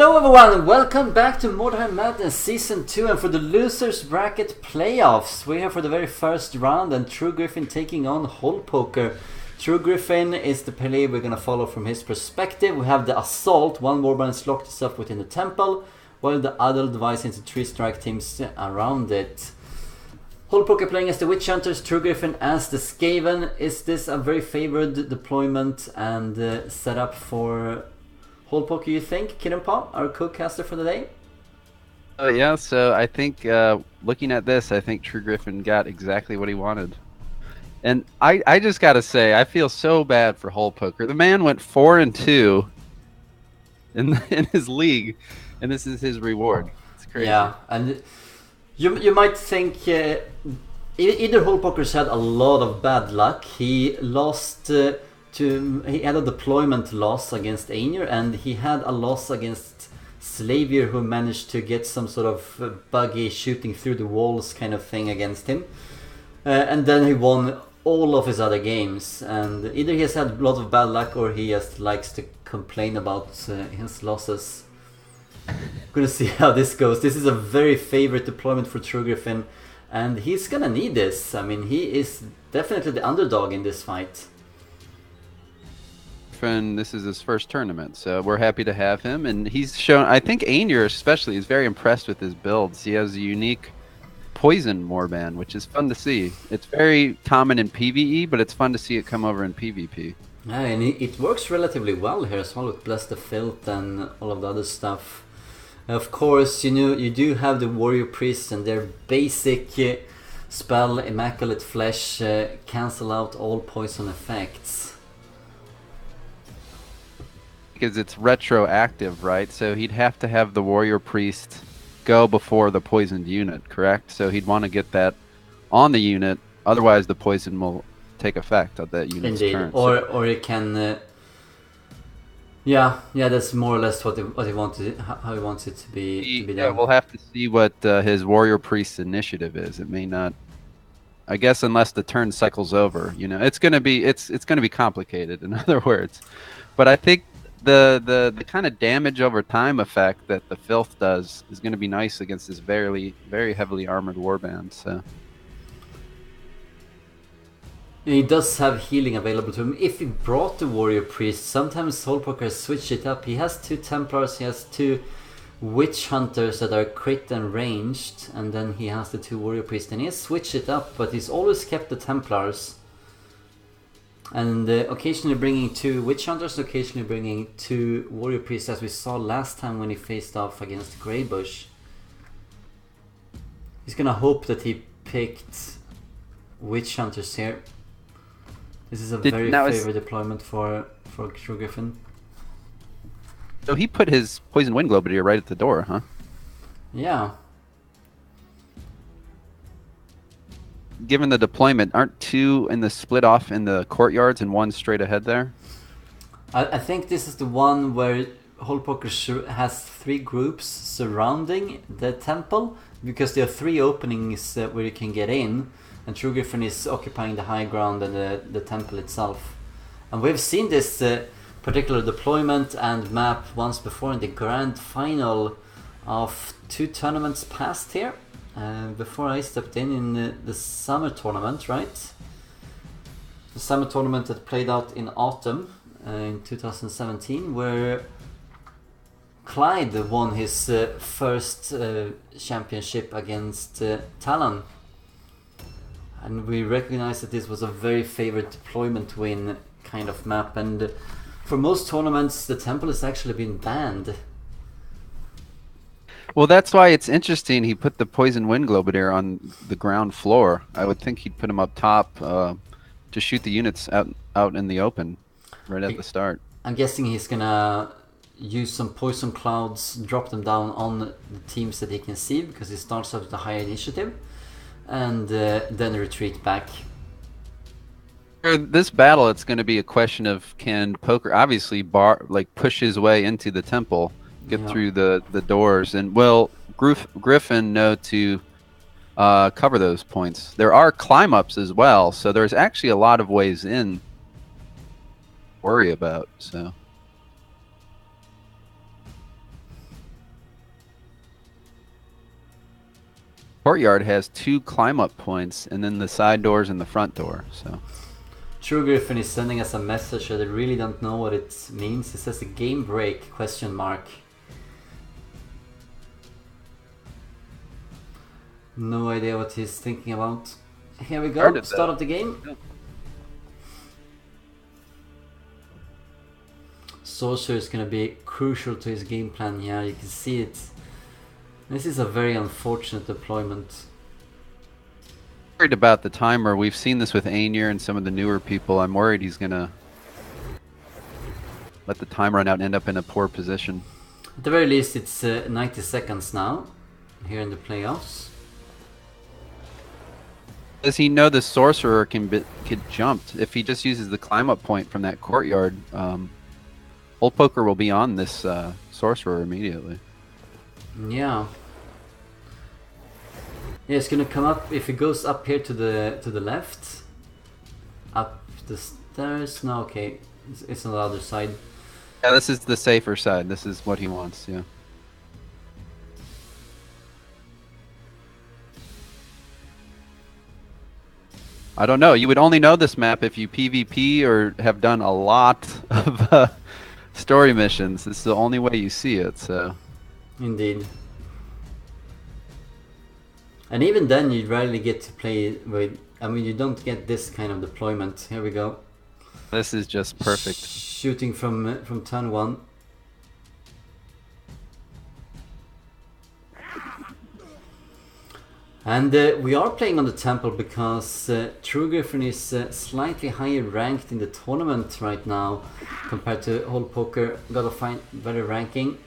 Hello everyone, welcome back to Mordheim Madness Season 2, and for the Losers Bracket Playoffs, we're here for the very first round and TrueGriffin taking on Hole Poker. TrueGriffin is the player we're gonna follow from his perspective. We have the Assault, one warband is locked itself within the temple, while the other divides into 3 strike teams around it. Hole Poker playing as the Witch Hunters, TrueGriffin as the Skaven. Is this a very favored deployment and setup for Hole Poker, you think? Kiranpa, our co-caster for the day? Yeah, so I think looking at this, I think TrueGriffin got exactly what he wanted. And I just got to say, I feel so bad for Hole Poker. The man went 4-2 in his league, and this is his reward. It's crazy. Yeah, and you might think either Hole Poker's had a lot of bad luck. He lost he had a deployment loss against Ainur, and he had a loss against Slavier, who managed to get some sort of buggy shooting through the walls kind of thing against him. And then he won all of his other games, and either he has had a lot of bad luck or he just likes to complain about his losses. Gonna see how this goes. This is a very favorite deployment for TrueGriffin, and he's gonna need this. I mean, he is definitely the underdog in this fight. This is his first tournament, so we're happy to have him. And he's shown, I think Ainur especially is very impressed with his builds. He has a unique poison warband, which is fun to see. It's very common in PvE, but it's fun to see it come over in PvP. Yeah, and it works relatively well here as well with Bless the Filth and all of the other stuff. Of course, you do have the Warrior Priests and their basic spell, Immaculate Flesh, cancel out all poison effects. Because it's retroactive, right? So he'd have to have the Warrior Priest go before the poisoned unit, correct? So he'd want to get that on the unit, otherwise the poison will take effect of that unit's turn. Or it can yeah, that's more or less what he wanted, how he wants it to be done. Yeah, we'll have to see what his Warrior Priest's initiative is. It may not, I guess, unless the turn cycles over, it's going to be complicated, in other words. But I think the kind of damage over time effect that the filth does is going to be nice against this very, very heavily armored warband. So he does have healing available to him. If he brought the Warrior Priest, sometimes Hole Poker switch it up. He has 2 Templars, he has 2 Witch Hunters that are crit and ranged, and then he has the 2 Warrior Priests. And he has switched it up, but he's always kept the Templars. And occasionally bringing 2 Witch Hunters, occasionally bringing 2 Warrior Priests, as we saw last time when he faced off against Greybush. He's gonna hope that he picked Witch Hunters here. This is a very favorite deployment for TrueGriffin. So he put his Poison Wind Globadier right at the door, huh? Yeah. Given the deployment, aren't 2 in the split off in the courtyards and 1 straight ahead there? I think this is the one where Hole Poker has 3 groups surrounding the temple, because there are 3 openings where you can get in, and TrueGriffin is occupying the high ground and the temple itself. And we've seen this particular deployment and map once before in the grand final of 2 tournaments past here. Before I stepped in the summer tournament, right? The summer tournament that played out in autumn in 2017, where Clyde won his first championship against Talon. And we recognize that this was a very favorite deployment win kind of map, and for most tournaments the temple has actually been banned. Well, that's why it's interesting he put the Poison Wind Globadier on the ground floor. I would think he'd put him up top to shoot the units out in the open right at the start. I'm guessing he's gonna use some Poison Clouds, drop them down on the teams that he can see, because he starts out with the higher initiative, and then retreat back. For this battle, it's going to be a question of, can Poker obviously push his way into the temple, get through the doors, and will Griffin know to cover those points? There are climb ups as well, so there's actually a lot of ways in to worry about. So Courtyard has 2 climb-up points, and then the side doors and the front door. So TrueGriffin is sending us a message that I really don't know what it means. It says a game break, question mark. No idea what he's thinking about. Here we go, start of the game. Yeah. Sorcerer is going to be crucial to his game plan. Yeah, you can see it. This is a very unfortunate deployment. Worried about the timer. We've seen this with Ainir and some of the newer people. I'm worried he's gonna let the time run out and end up in a poor position. At the very least, it's 90 seconds now here in the playoffs. Does he know the sorcerer can get jumped? If he just uses the climb up point from that courtyard, Old Poker will be on this sorcerer immediately. Yeah. Yeah, it's gonna come up if it goes up here to the left, up the stairs. No, okay, it's on the other side. Yeah, this is the safer side. This is what he wants. Yeah. I don't know. You would only know this map if you PvP or have done a lot of story missions. This is the only way you see it. So. Indeed. And even then, you rarely get to play with. I mean, you don't get this kind of deployment. Here we go. This is just perfect. Shooting from turn 1. And we are playing on the temple because TrueGriffin is slightly higher ranked in the tournament right now compared to Whole Poker. Gotta find better ranking,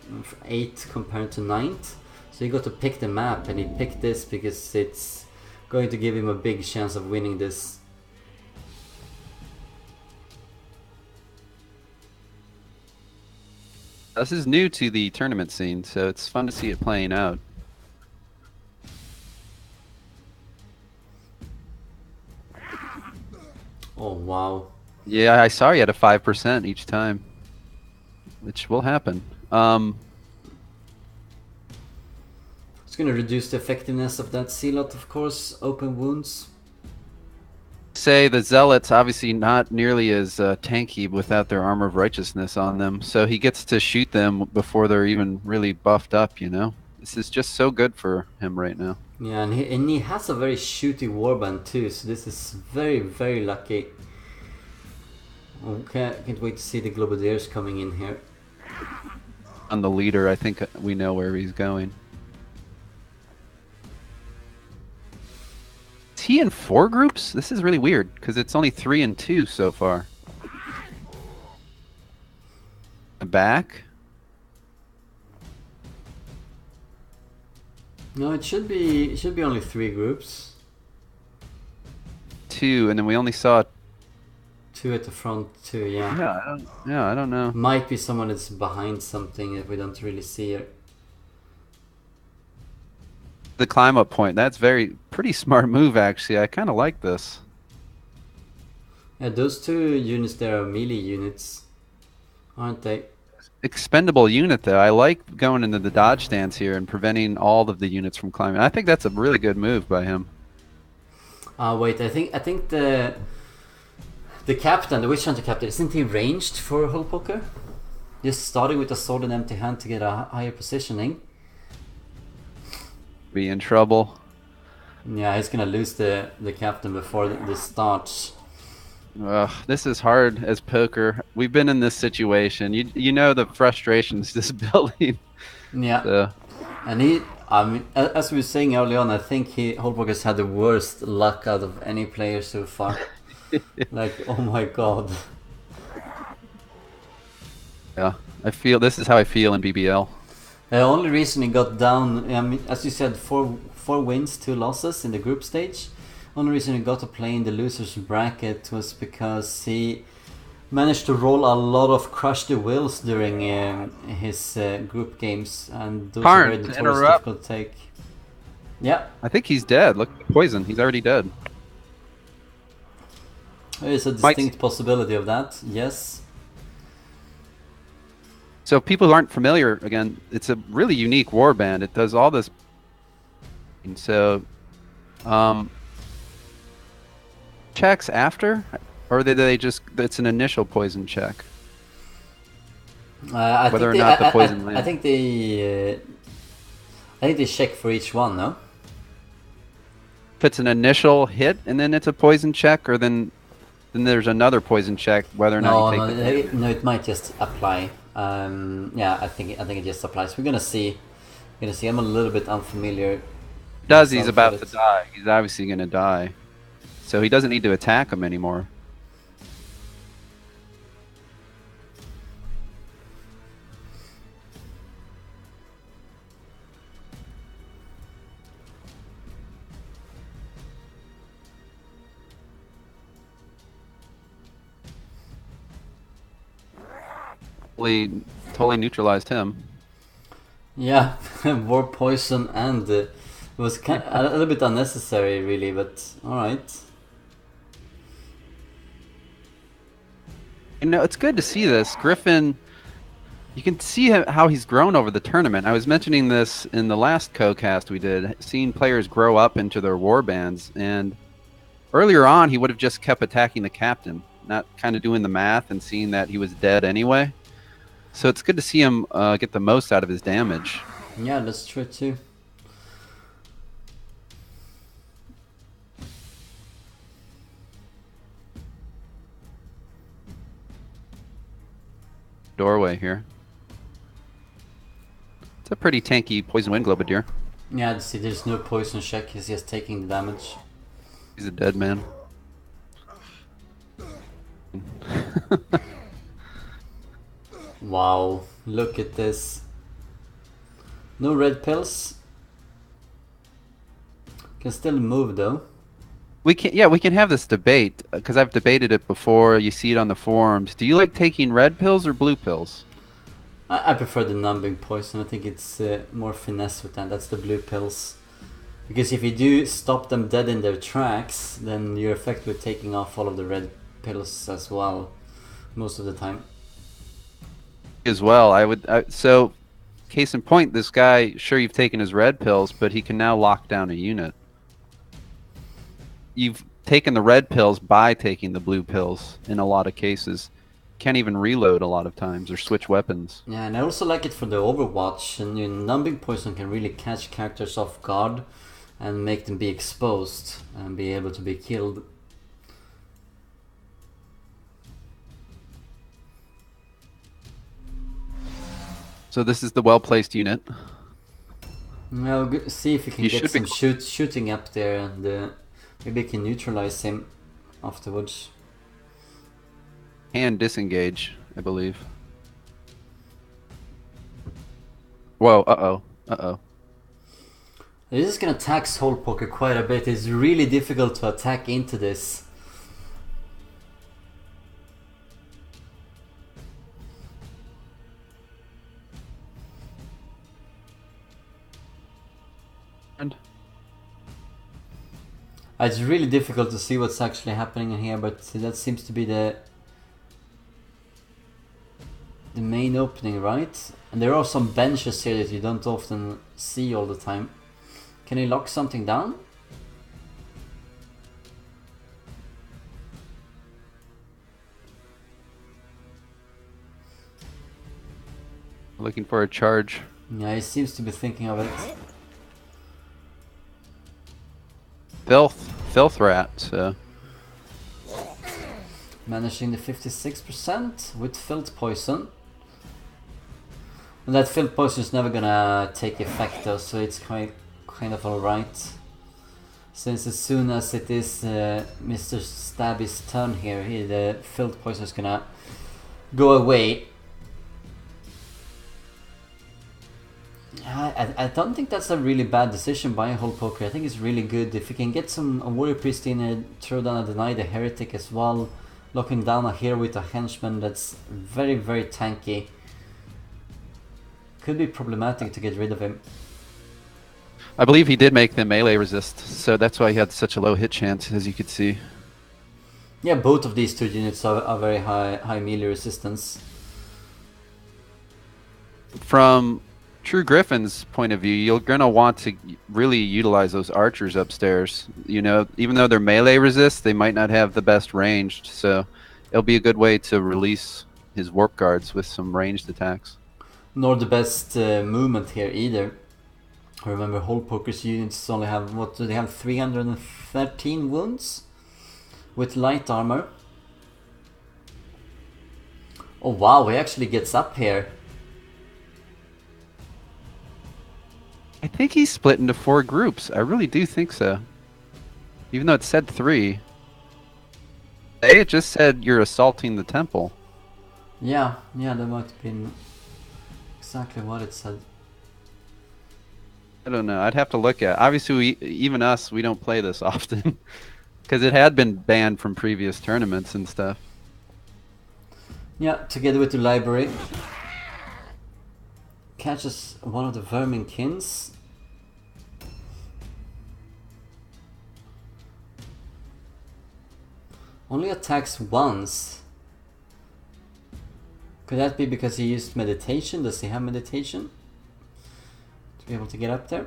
8 compared to 9th. So he got to pick the map, and he picked this because it's going to give him a big chance of winning this. This is new to the tournament scene, so it's fun to see it playing out. Oh wow. Yeah, I saw you had a 5% each time, which will happen. It's going to reduce the effectiveness of that Zealot, of course. Open wounds. Say the Zealots obviously not nearly as tanky without their Armor of Righteousness on them, so he gets to shoot them before they're even really buffed up, you know? This is just so good for him right now. Yeah, and he has a very shooty warband too, so this is very, very lucky. Okay, I can't wait to see the Globadiers coming in here. On the leader, I think we know where he's going. Is he in 4 groups? This is really weird, because it's only 3 and 2 so far. Back? No, it should be only 3 groups. 2, and then we only saw 2 at the front too, yeah. I don't know. Might be someone that's behind something that we don't really see it. The climb up point, that's pretty smart move actually. I kind of like this. Yeah, those 2 units there are melee units, aren't they? Expendable unit though. I like going into the dodge stance here and preventing all of the units from climbing. I think that's a really good move by him. Wait, I think the captain, the Witch Hunter captain, isn't he ranged for Whole Poker? Just starting with a sword and empty hand to get a higher positioning. Be in trouble. Yeah, he's gonna lose the captain before this starts. Ugh, this is hard as poker. We've been in this situation. You know the frustrations this building. Yeah, So. and I mean, as we were saying early on, I think Whole Poker's had the worst luck out of any player so far. Like, oh my god. Yeah, I feel this is how I feel in BBL. The only reason he got down, I mean, as you said, four wins, 2 losses in the group stage. Only reason he got to play in the losers bracket was because he managed to roll a lot of crush the wills during his group games, and those are very notoriously difficult to take. Yeah, I think he's dead. Look, poison. He's already dead. there is a distinct possibility of that. Yes. So people who aren't familiar, again, it's a really unique warband. It does all this And so, checks after, or did they just? It's an initial poison check. Whether or not the poison lands. I think they check for each one. No. If it's an initial hit and then it's a poison check, or then there's another poison check whether or not you take no, it might just apply. Yeah, I think it just applies. We're gonna see. I'm a little bit unfamiliar. He's about to die. He's obviously gonna die, so he doesn't need to attack him anymore. Totally neutralized him. Yeah, war poison, and it was a little bit unnecessary, really, but alright. You know, it's good to see this. Griffin, you can see how he's grown over the tournament. I was mentioning this in the last co-cast we did, seeing players grow up into their war bands, and earlier on he would have just kept attacking the captain, not kind of doing the math and seeing that he was dead anyway. So it's good to see him get the most out of his damage. Yeah, that's true too. Doorway here. It's a pretty tanky poison wind globadier. Yeah, see, there's no poison check. He's just taking the damage. He's a dead man. Wow, look at this. No red pills. Can still move though. We can have this debate because I've debated it before. You see it on the forums. Do you like taking red pills or blue pills? I prefer the numbing poison. I think it's more finesse with that. That's the blue pills. Because if you do stop them dead in their tracks, then you're effectively taking off all of the red pills as well, most of the time. As well, so case in point, this guy, sure, you've taken his red pills, but he can now lock down a unit. You've taken the red pills by taking the blue pills in a lot of cases. Can't even reload a lot of times or switch weapons. Yeah, and I also like it for the Overwatch. And numbing poison can really catch characters off guard and make them be exposed and be able to be killed. So this is the well-placed unit. Now see if you can get some shooting up there, and maybe you can neutralize him afterwards. And disengage, I believe. Whoa, uh-oh. This is gonna tax Hole Poker quite a bit. It's really difficult to attack into this. It's really difficult to see what's actually happening in here, but that seems to be the main opening, right? And there are some benches here that you don't often see all the time. Can he lock something down? Looking for a charge. Yeah, he seems to be thinking of it. Filth rat, so. Managing the 56% with filth poison. And that filth poison is never gonna take effect though, so it's kind of alright. Since as soon as it is Mr. Stabby's turn here, the filth poison is gonna go away. I don't think that's a really bad decision by Hole Poker. I think it's really good. If you can get a Warrior Priest in and throw down a Deny the Heretic as well, locking down a hero with a henchman that's very, very tanky. Could be problematic to get rid of him. I believe he did make them melee resist, so that's why he had such a low hit chance, as you could see. Yeah, both of these two units are very high melee resistance. From TrueGriffin's point of view, you're gonna want to really utilize those archers upstairs. You know, even though they're melee resist, they might not have the best ranged. So it'll be a good way to release his warp guards with some ranged attacks. Nor the best movement here either. Remember, Hole Poker's units only have, what do they have, 313 wounds? With light armor. Oh wow, he actually gets up here. I think he's split into 4 groups. I really do think so. Even though it said 3. It just said you're assaulting the temple. Yeah, that might have been exactly what it said. I don't know. I'd have to look at. Obviously, even us, we don't play this often because it had been banned from previous tournaments and stuff. Yeah, together with the library. Catches one of the verminkins. Only attacks once. Could that be because he used meditation? Does he have meditation? To be able to get up there?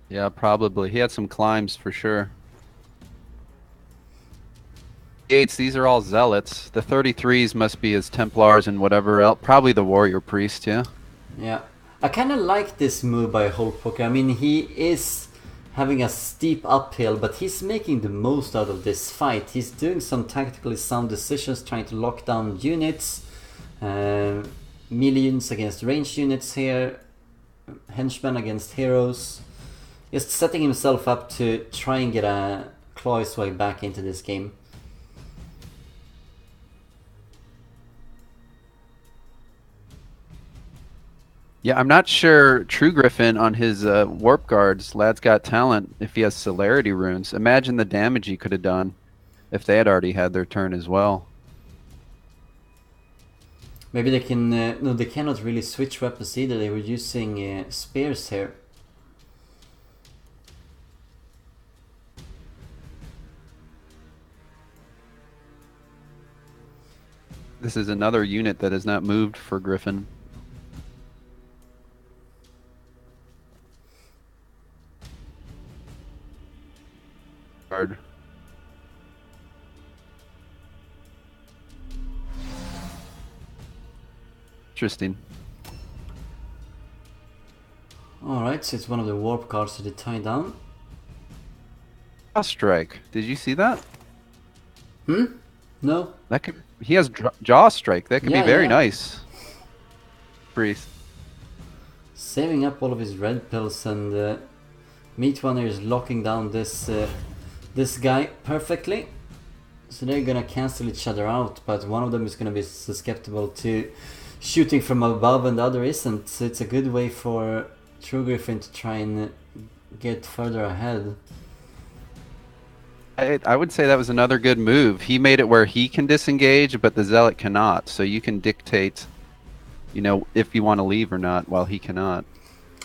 Yeah, probably. He had some climbs for sure. Gates, these are all zealots. The 33s must be his Templars and whatever else. Probably the warrior priest, yeah. Yeah. I kind of like this move by Hole Poker. I mean, he is having a steep uphill, but he's making the most out of this fight. He's doing some tactically sound decisions, trying to lock down units. Melee units against ranged units here. Henchmen against heroes. Just setting himself up to try and get a claw his way back into this game. Yeah, I'm not sure TrueGriffin on his warp guards, Lad's Got Talent, if he has celerity runes. Imagine the damage he could have done if they had already had their turn as well. Maybe they can... no, they cannot really switch weapons either. They were using spears here. This is another unit that has not moved for Griffin. Hard. Interesting. Alright, so it's one of the warp cards to tie down. Jaw strike. Did you see that? No? That could. He has jaw strike. That could be very yeah. nice. Priest. Saving up all of his red pills, and Meat Runner is locking down this this guy perfectly. So they're gonna cancel each other out, but one of them is gonna be susceptible to shooting from above and the other isn't. So it's a good way for TrueGriffin to try and get further ahead. I would say that was another good move. He made it where he can disengage, but the Zealot cannot. So you can dictate, you know, if you want to leave or not, while he cannot.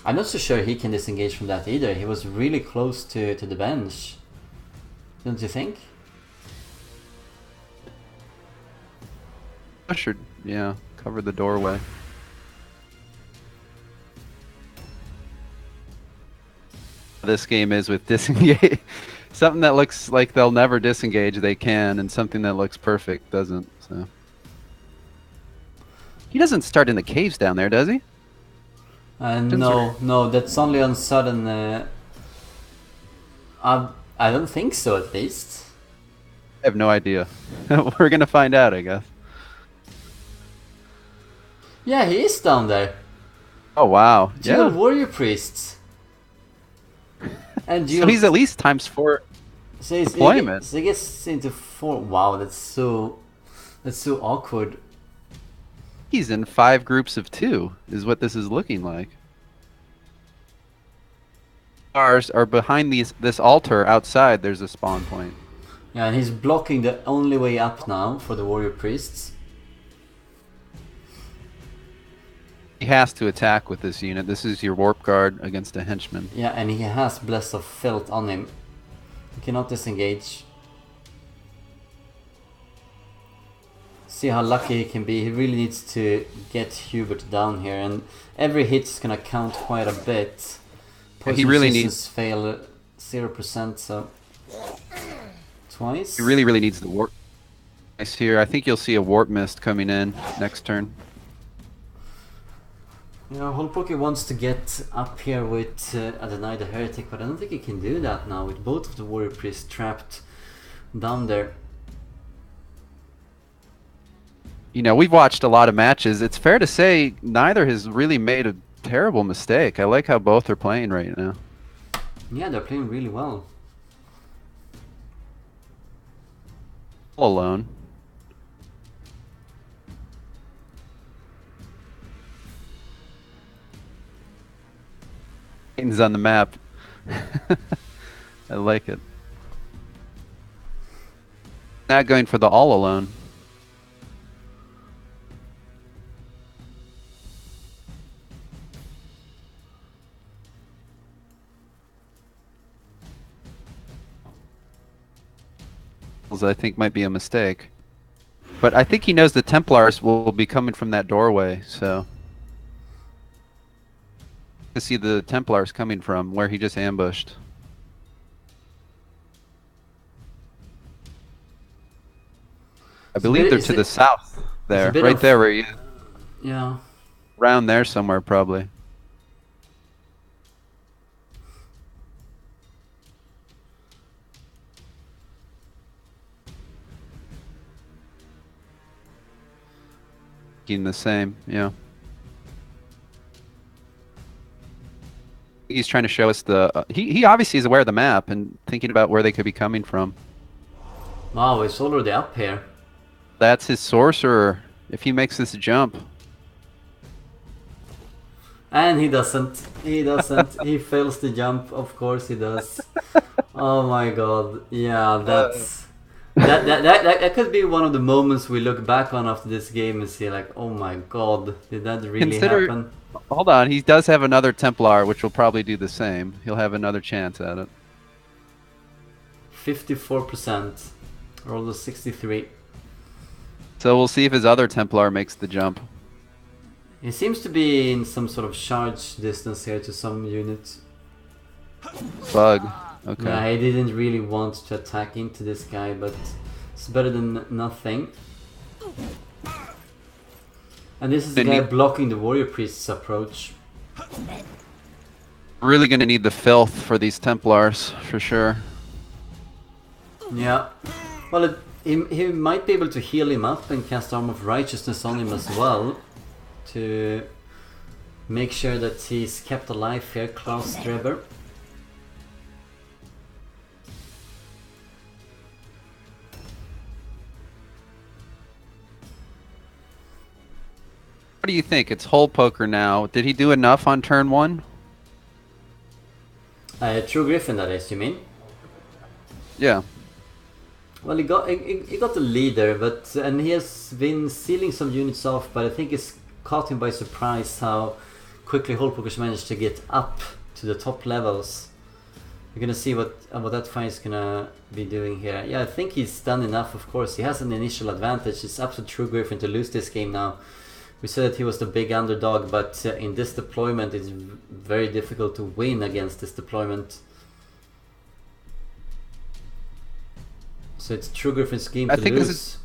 I'm not so sure he can disengage from that either. He was really close to the bench. Don't you think? Ushered, yeah, cover the doorway. This game is with disengage. Something that looks like they'll never disengage, they can, and something that looks perfect doesn't. So he doesn't start in the caves down there, does he? No, that's only on sudden. I don't think so, at least. I have no idea. We're gonna find out, I guess. Yeah, he is down there. Oh wow! Dual Yeah. warrior priests. And So he's at least times 4 deployment. So he gets into 4. Wow, that's so awkward. He's in 5 groups of 2, is what this is looking like. Ours are behind this altar outside. There's a spawn point. Yeah, and he's blocking the only way up now for the warrior priests. He has to attack with this unit. This is your warp guard against a henchman. Yeah, and he has Bless of Filth on him. He cannot disengage. See how lucky he can be. He really needs to get Hubert down here, and every hit's gonna count quite a bit. Poison He really resistance fail 0%, so twice. He really needs the warp. Nice here. I think you'll see a warp mist coming in next turn. You know, Holpoke wants to get up here with Adonai the Heretic, but I don't think he can do that now with both of the Warrior Priests trapped down there. You know, we've watched a lot of matches. It's fair to say neither has really made a terrible mistake. I like how both are playing right now. Yeah, they're playing really well. All alone. He's on the map. I like it. Not going for the all alone. I think might be a mistake. But I think he knows the Templars will be coming from that doorway, so to see the Templars coming from where he just ambushed. I believe they're to the south there, right there where you... Yeah. Around there somewhere, probably. The same, yeah. He's trying to show us the... he obviously is aware of the map and thinking about where they could be coming from. Wow, it's already up here. That's his sorcerer, if he makes this jump. And he doesn't. He doesn't. He fails the jump, of course he does. Oh my god. Yeah, that's... That could be one of the moments we look back on after this game and see like, oh my god, did that really happen? Hold on, he does have another Templar, which will probably do the same. He'll have another chance at it. 54%. Roll a 63. So we'll see if his other Templar makes the jump. He seems to be in some sort of charge distance here to some unit. Bug. Okay. Yeah, he didn't really want to attack into this guy, but it's better than nothing. And this is the guy blocking the Warrior Priest's approach. Really gonna need the filth for these Templars, for sure. Yeah. Well, he might be able to heal him up and cast Arm of Righteousness on him as well. To make sure that he's kept alive here, Klaus Streber. What do you think? It's Hole Poker now. Did he do enough on turn 1? TrueGriffin, that is, you mean? Yeah. Well, he got the leader, but and he has been sealing some units off, but I think it's caught him by surprise how quickly Hole Poker's managed to get up to the top levels. We're gonna see what that fight is gonna be doing here. Yeah, I think he's done enough. Of course, he has an initial advantage. It's up to TrueGriffin to lose this game now. We said that he was the big underdog, but in this deployment it's very difficult to win against this deployment. So it's TrueGriffin's game to lose.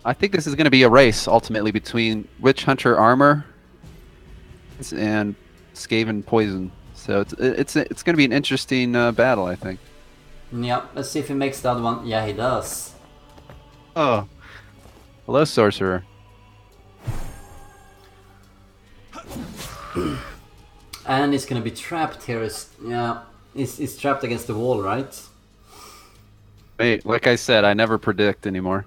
I think this is going to be a race ultimately between Witch Hunter Armor and Skaven Poison. So it's going to be an interesting battle, I think. Yeah, let's see if he makes that one. Yeah, he does. Oh, hello, Sorcerer. And he's gonna be trapped here. Yeah, he's trapped against the wall, right? Wait, like I said, I never predict anymore.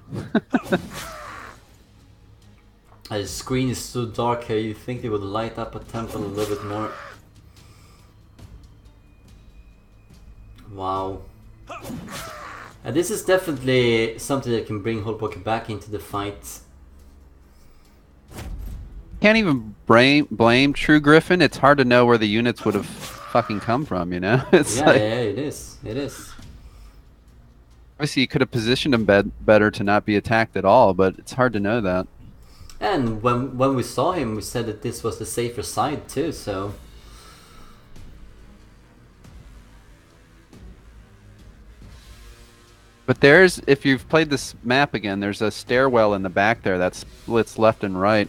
The screen is so dark here, you'd think they would light up a temple a little bit more. Wow. This is definitely something that can bring Holpoke back into the fight. Can't even blame TrueGriffin. It's hard to know where the units would have fucking come from, you know? It's yeah, like... yeah, it is. It is. Obviously, you could have positioned him better to not be attacked at all, but it's hard to know that. And when we saw him, we said that this was the safer side too, so... But there's, if you've played this map again, there's a stairwell in the back there that splits left and right.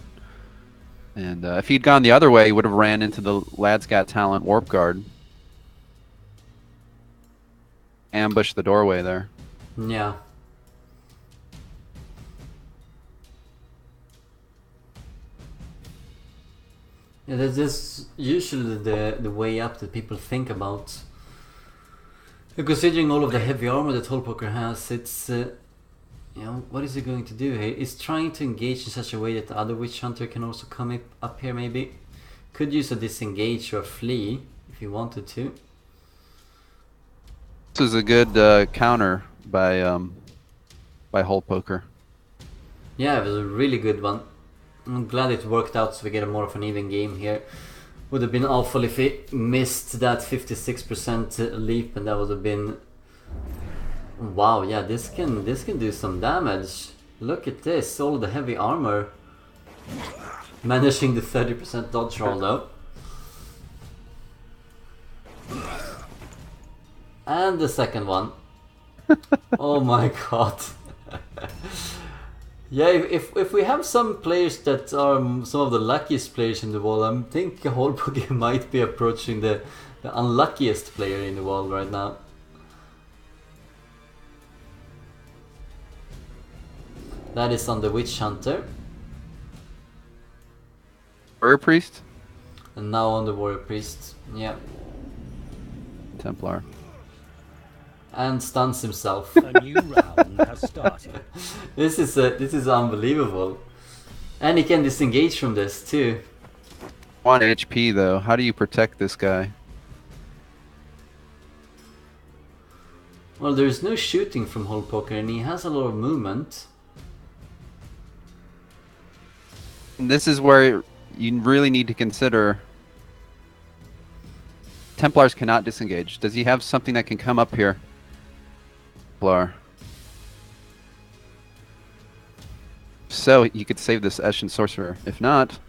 And if he'd gone the other way, he would have ran into the Lad's Got Talent warp guard. Ambushed the doorway there. Yeah. Yeah, that's usually the way up that people think about. Considering all of the heavy armor that Hullpoker has, it's... you know, what is he going to do here? He's trying to engage in such a way that the other Witch Hunter can also come up here maybe. Could use a disengage or flee if he wanted to. This is a good counter by Hullpoker. Yeah, it was a really good one. I'm glad it worked out so we get a more of an even game here. Would have been awful if he missed that 56% leap, and that would have been... Wow, yeah, this can do some damage. Look at this, all the heavy armor. Managing the 30% dodge roll though. And the second one. Oh my god. Yeah, if we have some players that are some of the luckiest players in the world, I think Hullpoker might be approaching the unluckiest player in the world right now. That is on the Witch Hunter. Warrior Priest? And now on the Warrior Priest. Yeah. Templar. And stuns himself. A new round has started. This is unbelievable. And he can disengage from this too. 1 HP though. How do you protect this guy? Well, there's no shooting from Hullpoker, and he has a lot of movement. And this is where you really need to consider Templars cannot disengage. Does he have something that can come up here? Templar. So he could save this Eshin Sorcerer. If not...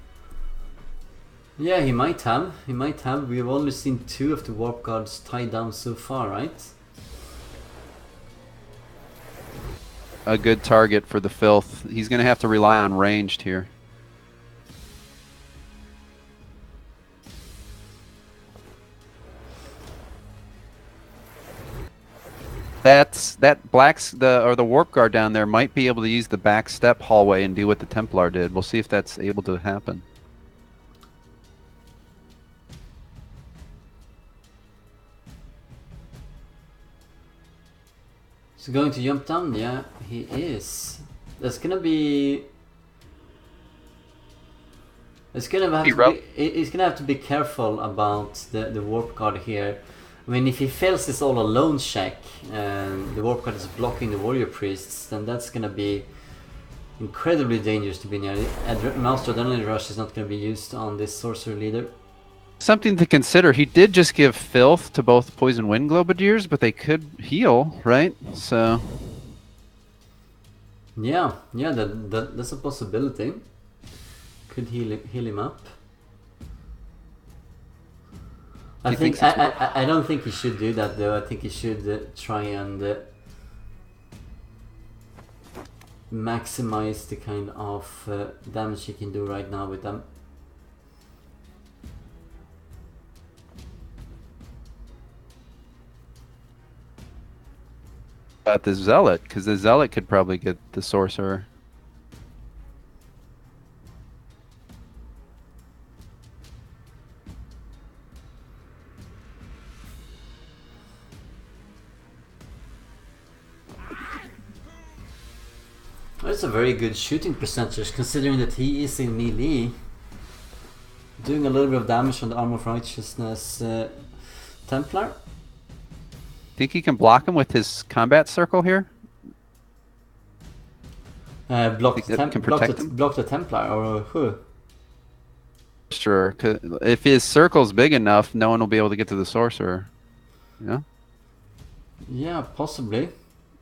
Yeah, he might have. He might have. We've only seen 2 of the Warp Guards tied down so far, right? A good target for the Filth. He's going to have to rely on ranged here. That the Warp Guard down there might be able to use the back step hallway and do what the Templar did. We'll see if that's able to happen. Is he going to jump down? Yeah, he is. That's gonna be... He's gonna have to be careful about the Warp Guard here. I mean, if he fails this all alone check and the Warp Guard is blocking the Warrior Priests, then that's gonna be incredibly dangerous to be near. Master Adrenaline Rush is not gonna be used on this Sorcerer Leader. Something to consider. He did just give Filth to both Poison Wind Globadiers, but they could heal, right? So... Yeah, that's a possibility. Could heal him up. I don't think he should do that though. I think he should try and maximize the kind of damage he can do right now with them. About the Zealot, because the Zealot could probably get the Sorcerer. That's a very good shooting percentage considering that he is in melee. Doing a little bit of damage on the Armor of Righteousness Templar. Think he can block him with his combat circle here? Block the Templar or who? Sure. 'Cause if his circle's big enough, no one will be able to get to the Sorcerer. You know? Yeah, possibly.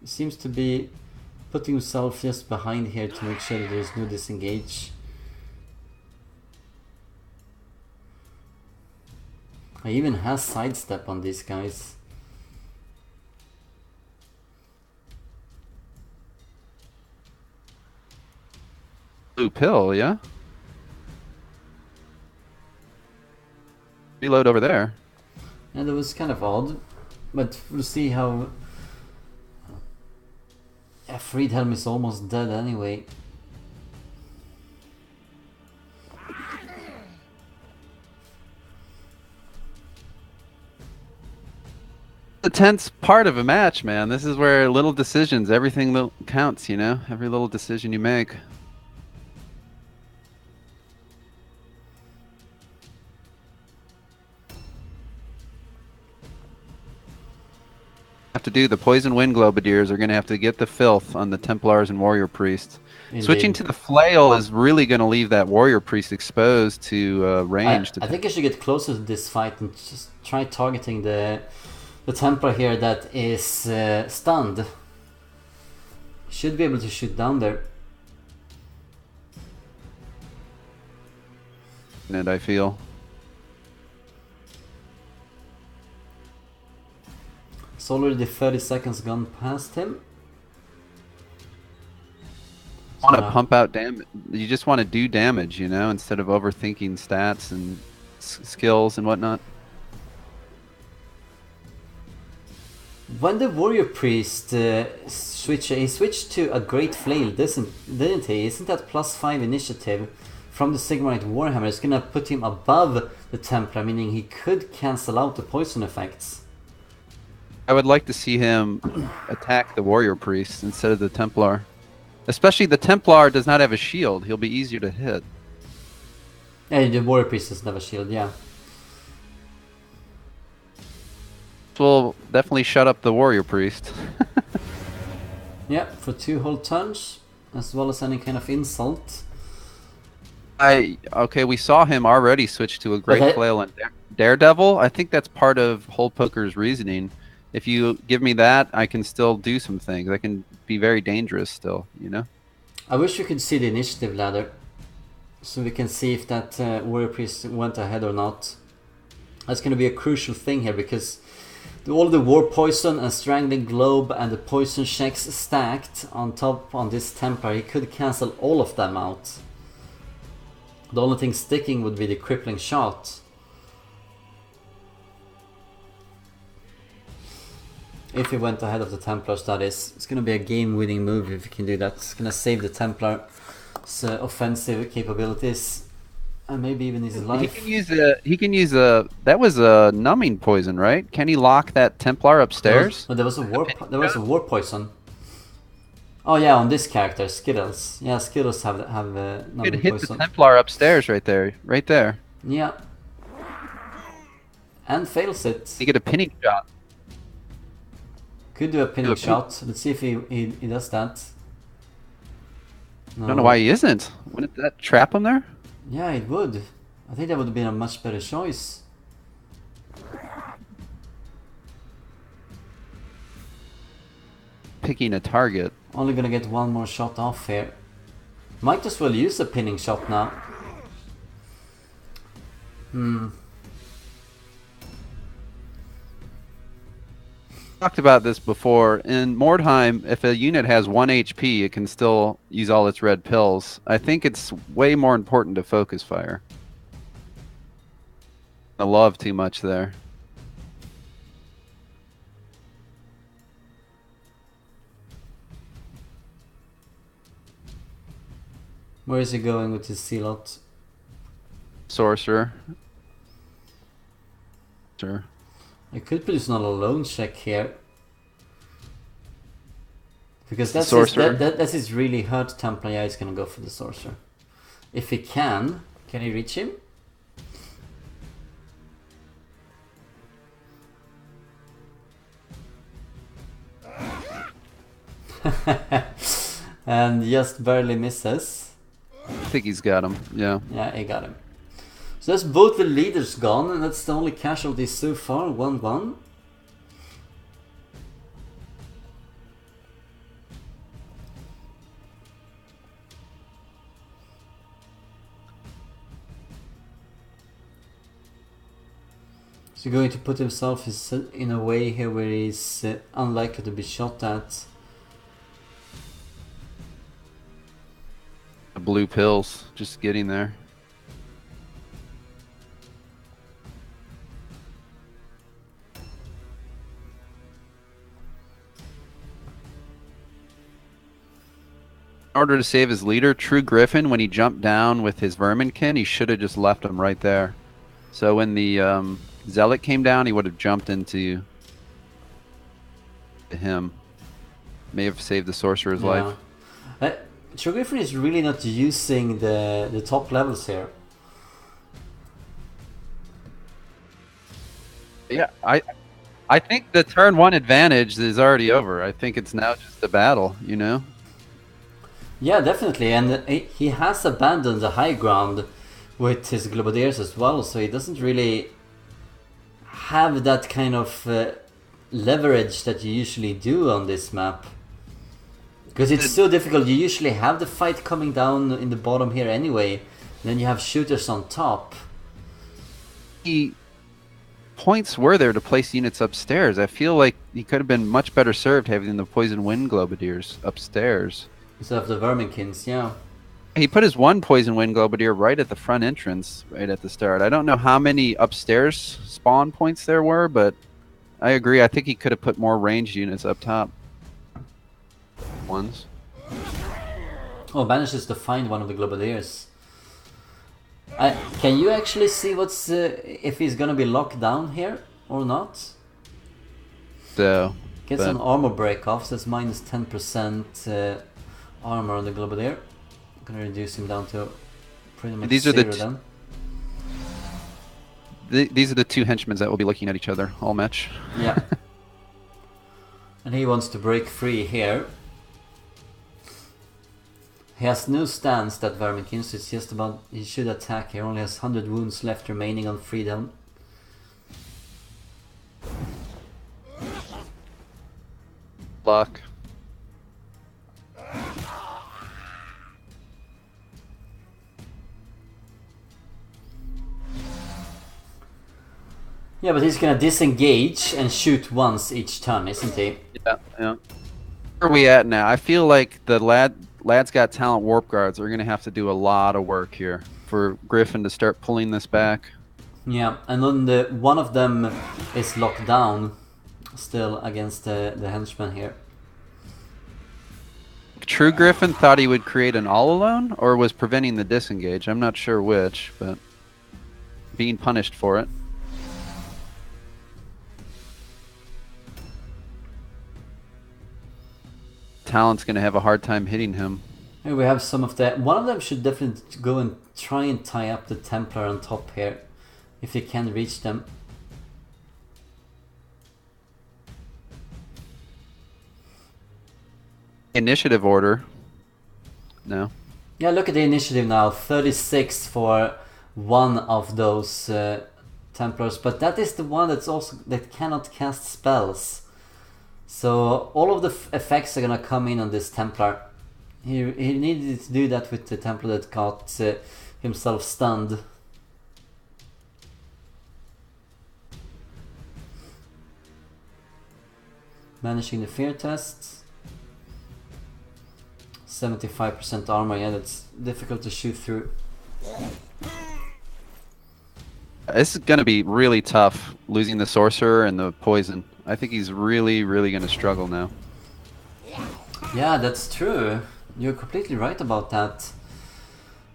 He seems to be putting himself just behind here to make sure that there's no disengage. He even has sidestep on these guys. Blue pill, yeah? Reload over there. Yeah, that was kind of odd. But we'll see how... Yeah, Friedhelm is almost dead anyway. The tense part of a match, man. This is where little decisions, everything counts, you know? Every little decision you make. Have to do the poison wind globadiers are going to have to get the filth on the Templars and warrior priests. Indeed. Switching to the flail is really going to leave that warrior priest exposed to range. I think I should get closer to this fight and just try targeting the Templar here that is stunned. Should be able to shoot down there. And I feel. It's already 30 seconds gone past him. Want to pump out damage. You just want to do damage, you know, instead of overthinking stats and skills and whatnot. When the warrior priest switched to a great flail, didn't he? Isn't that +5 initiative from the Sigmarite Warhammer? It's gonna put him above the Templar, meaning he could cancel out the poison effects. I would like to see him attack the warrior priest instead of the Templar. Especially the Templar does not have a shield. He'll be easier to hit. Yeah, the warrior priest doesn't have a shield, yeah. This will definitely shut up the warrior priest. Yeah, for 2 whole turns, as well as any kind of insult. Okay, we saw him already switch to a great Okay. flail and daredevil. I think that's part of Holdpoker's reasoning. If you give me that, I can still do some things. I can be very dangerous still, you know? I wish we could see the initiative ladder, so we can see if that warrior priest went ahead or not. That's going to be a crucial thing here, because all the war poison and strangling globe and the poison checks stacked on top on this Templar, he could cancel all of them out. The only thing sticking would be the crippling shot. If he went ahead of the Templars, that is. It's going to be a game-winning move if he can do that. It's going to save the Templar's offensive capabilities. And maybe even his life. He can use a that was a numbing poison, right? Can he lock that Templar upstairs? There was a war poison. Oh yeah, on this character, Skittles. Yeah, Skittles have Could numbing hit poison. the Templar upstairs right there. Right there. Yeah. And fails it. You get a pinning shot. Could do a pinning shot. Let's see if he does that. No. I don't know why he isn't. Wouldn't that trap him there? Yeah, it would. I think that would have been a much better choice. Picking a target. Only gonna get one more shot off here. Might as well use a pinning shot now. Talked about this before. In Mordheim, if a unit has 1 HP, it can still use all its red pills. I think it's way more important to focus fire. I love too much there. Where is he going with his Zealot? Sorcerer. Sure. I could produce an alone check here. Because that's Sorcerer. that's his really hurt Templar. Yeah, he's gonna go for the Sorcerer. If he can he reach him? And just barely misses. I think he's got him. Yeah. Yeah, he got him. So that's both the leaders gone, and that's the only casualties so far, 1-1. He's going to put himself in a way here where he's unlikely to be shot at. The blue pills, just getting there. In order to save his leader, TrueGriffin, when he jumped down with his Verminkin, he should have just left him right there. So when the Zealot came down, he would have jumped into him. May have saved the Sorcerer's life. TrueGriffin is really not using the top levels here. Yeah, I think the turn 1 advantage is already over. I think it's now just a battle, you know? Yeah, definitely, and he has abandoned the high ground with his Globadiers as well, so he doesn't really have that kind of leverage that you usually do on this map. Because it's so difficult, you usually have the fight coming down in the bottom here anyway, then you have shooters on top. Points were there to place units upstairs. I feel like he could have been much better served having the Poison Wind Globadiers upstairs. Instead of the Verminkins, yeah. He put his one Poison Wind Globadier right at the front entrance, right at the start. I don't know how many upstairs spawn points there were, but I agree. I think he could have put more ranged units up top. Ones. Oh, manages to find one of the Globadiers. Can you actually see what's if he's gonna be locked down here or not? So gets an armor break off, so that's minus 10% armor on the Globadier. Gonna reduce him down to pretty much these are zero then. These are the two henchmen that will be looking at each other all match. Yeah. And he wants to break free here. He has no stance, that Verminkin, so it's just about he should attack. He only has 100 wounds left remaining on freedom. Block. Yeah, but he's gonna disengage and shoot once each turn, isn't he? Yeah, yeah. Where are we at now? I feel like the Lads Got Talent Warp Guards are going to have to do a lot of work here for Griffin to start pulling this back. Yeah, and then one of them is locked down still against the henchman here. TrueGriffin thought he would create an all-alone, or was preventing the disengage. I'm not sure which, but being punished for it. Talent's going to have a hard time hitting him. Here we have some of that. One of them should definitely go and try and tie up the Templar on top here, if he can reach them. Initiative order. No. Yeah, look at the initiative now. 36 for one of those Templars, but that is the one that cannot cast spells. So all of the effects are gonna come in on this Templar. He needed to do that with the Templar that got himself stunned. Managing the fear test. 75% armor, yeah, that's difficult to shoot through. This is going to be really tough, losing the Sorcerer and the Poison. I think he's really, really going to struggle now. Yeah, that's true. You're completely right about that.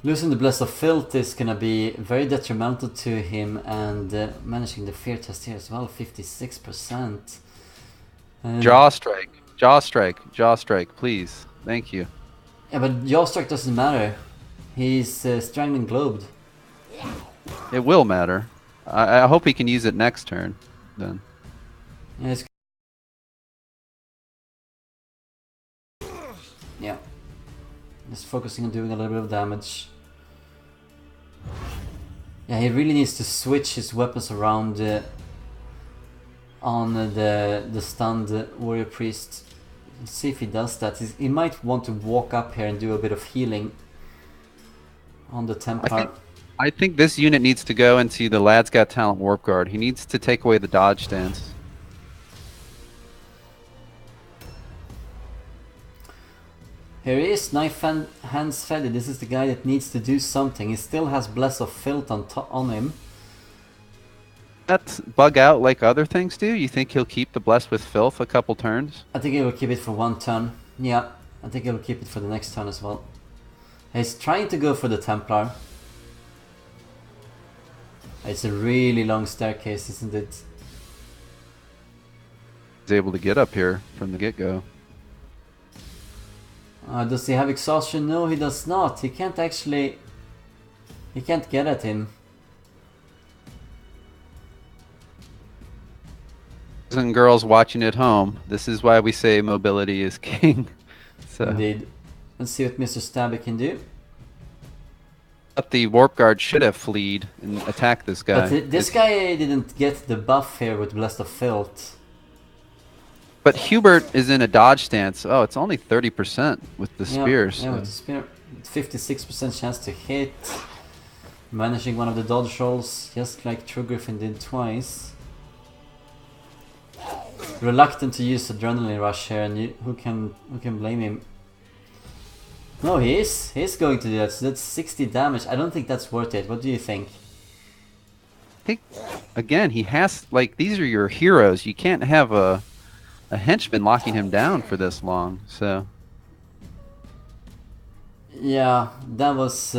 Losing the Bless of Filth is going to be very detrimental to him, and managing the fear test here as well, 56%. Jaw strike, jaw strike, jaw strike, please. Thank you. Yeah, but jaw strike doesn't matter. He's strangling globed. It will matter. I hope he can use it next turn, then. Yeah. Just focusing on doing a little bit of damage. Yeah, he really needs to switch his weapons around on the stunned warrior priest. Let's see if he does that. He might want to walk up here and do a bit of healing on the Templar. I think this unit needs to go into the Lad's Got Talent Warp Guard. He needs to take away the dodge stance. Here he is, Knife Hands Feddy. This is the guy that needs to do something. He still has Bless of Filth on him. That bug out like other things do? You think he'll keep the Bless with Filth a couple turns? I think he will keep it for one turn. Yeah, I think he will keep it for the next turn as well. He's trying to go for the Templar. It's a really long staircase, isn't it? He's able to get up here from the get-go. Does he have exhaustion? No, he does not. He can't actually... He can't get at him. Boys and girls watching at home, this is why we say mobility is king. So. Indeed. Let's see what Mr. Stabby can do. But the Warp Guard should have fleed and attacked this guy. But this guy didn't get the buff here with Blessed of Filth. But Hubert is in a dodge stance. Oh, it's only 30% with the spears. Yeah, with the spear. 56% chance to hit. Managing one of the dodge rolls, just like TrueGriffin did twice. Reluctant to use Adrenaline Rush here, and who can blame him? No, he is. He's going to do that, so that's 60 damage. I don't think that's worth it. What do you think? I think, again, he has, like, these are your heroes. You can't have a henchman locking him down for this long, so... Yeah, that was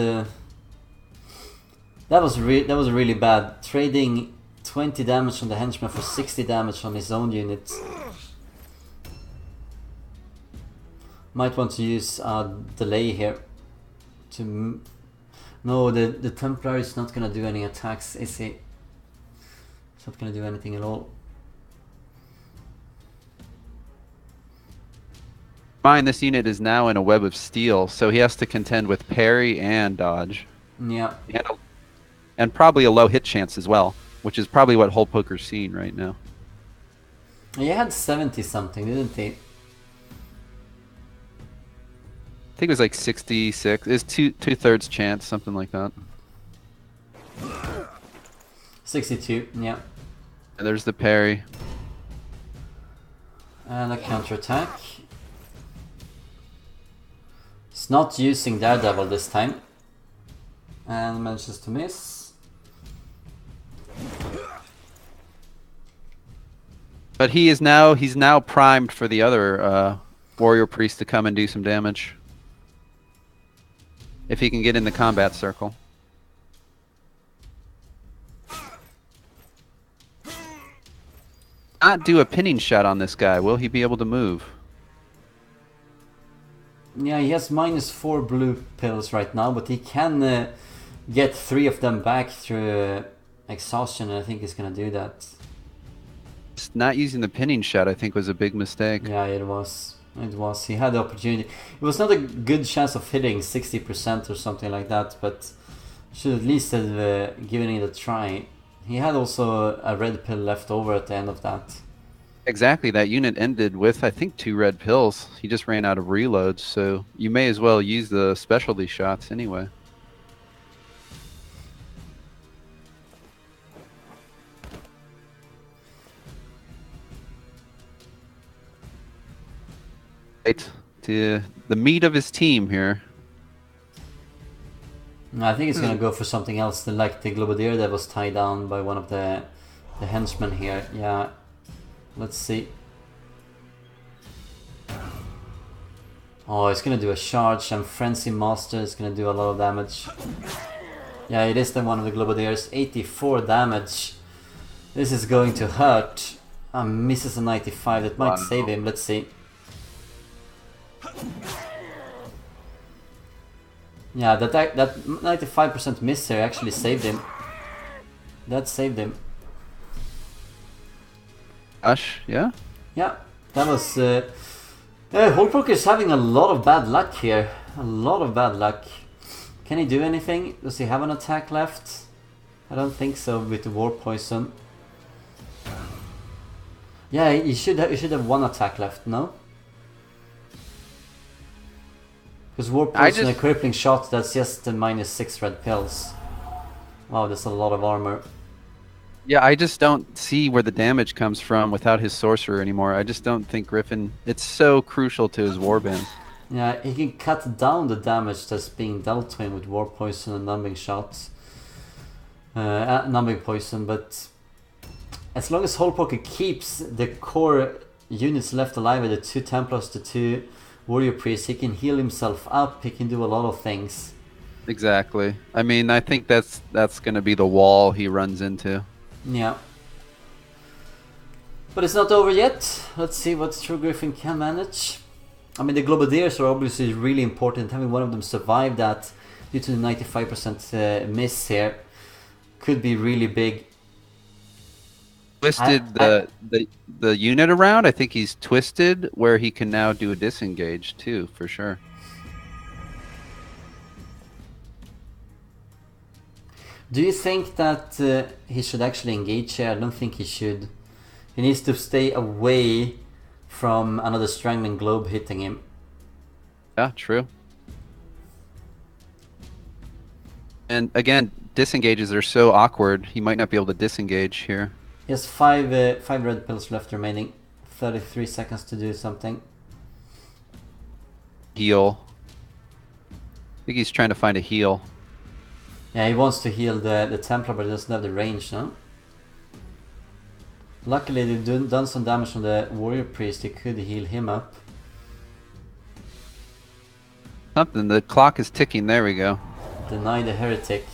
really bad. Trading 20 damage on the henchman for 60 damage on his own unit. Might want to use delay here. No, the Templar is not gonna do any attacks, is he? He's not gonna do anything at all. Mind, this unit is now in a web of steel, so he has to contend with parry and dodge. Yeah. And probably a low hit chance as well, which is probably what Hole Poker's seeing right now. He had 70 something, didn't he? I think it was like 66. It's two-thirds chance, something like that. 62, yeah. And there's the parry. And a counterattack. It's not using Daredevil this time. And manages to miss. But he's now primed for the other warrior priest to come and do some damage. If he can get in the combat circle. Not do a pinning shot on this guy. Will he be able to move? Yeah, he has -4 blue pills right now, but he can get 3 of them back through exhaustion, and I think he's gonna do that. Just not using the pinning shot, I think, was a big mistake. Yeah, it was. It was. He had the opportunity. It was not a good chance of hitting 60% or something like that, but should at least have given it a try. He had also a red pill left over at the end of that. Exactly, that unit ended with, I think, 2 red pills. He just ran out of reloads, so you may as well use the specialty shots anyway. Right, to the meat of his team here. I think he's gonna go for something else, like the Globadier that was tied down by one of the henchmen here. Yeah, let's see. Oh, he's gonna do a charge, and Frenzy Master is gonna do a lot of damage. Yeah, it is the one of the Globadiers. 84 damage. This is going to hurt. Misses a 95. That might save him. Let's see. Yeah, that 95% miss here actually saved him. That saved him. Gosh, yeah? Yeah, that was... Holbrook is having a lot of bad luck here. A lot of bad luck. Can he do anything? Does he have an attack left? I don't think so with the War Poison. Yeah, he should have one attack left, no? Because War Poison and a crippling shot, that's just the -6 red pills. Wow, that's a lot of armor. Yeah, I just don't see where the damage comes from without his sorcerer anymore. I just don't think Griffin. It's so crucial to his warband. Yeah, he can cut down the damage that's being dealt to him with war poison and numbing shots. Numbing poison, but as long as Hullpoker keeps the core units left alive with the 2 Templars, the 2 Warrior Priests, he can heal himself up, he can do a lot of things. Exactly. I mean, I think that's going to be the wall he runs into. Yeah. But it's not over yet. Let's see what TrueGriffin can manage. I mean, the Globadiers are obviously really important. Having one of them survive that due to the 95% miss here could be really big. Twisted the unit around. I think he's twisted where he can now do a disengage too, for sure. Do you think that he should actually engage here? I don't think he should. He needs to stay away from another Strangling Globe hitting him. Yeah, true. And again, disengages are so awkward. He might not be able to disengage here. He has 5 red pills left remaining. 33 seconds to do something. Heal. I think he's trying to find a heal. Yeah, he wants to heal the Templar, but he doesn't have the range, no? Luckily, they've done some damage on the Warrior Priest. They could heal him up. Something. The clock is ticking. There we go. Deny the Heretic.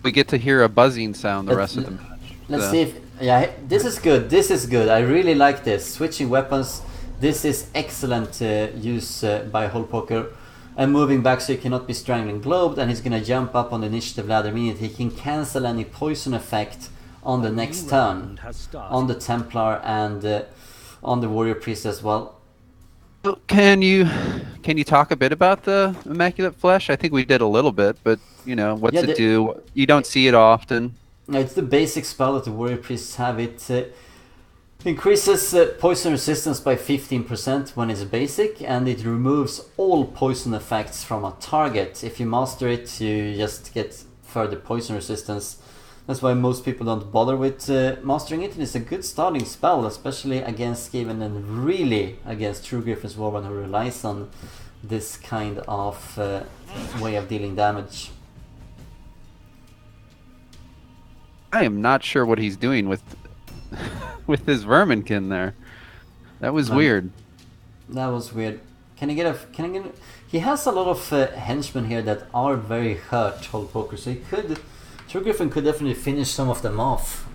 We get to hear a buzzing sound the rest of the match. Let's see if... Yeah, this is good. This is good. I really like this. Switching weapons. This is excellent use by Hullpoker. And moving back so he cannot be Strangling Globed, and he's gonna jump up on the initiative ladder, meaning he can cancel any poison effect on the next turn on the Templar and on the Warrior Priest as well. Can you talk a bit about the Immaculate Flesh? I think we did a little bit, but you know, what's it do? You don't see it often. It's the basic spell that the Warrior Priests have. It increases poison resistance by 15% when it's basic, and it removes all poison effects from a target. If you master it, you just get further poison resistance. That's why most people don't bother with mastering it, and it's a good starting spell, especially against Skaven and really against TrueGriffin's Warband, who relies on this kind of way of dealing damage. I am not sure what he's doing with with his Verminkin there. That was weird. That was weird. Can I get a... He has a lot of henchmen here that are very hurt, Hullpoker, so he could... TrueGriffin could definitely finish some of them off.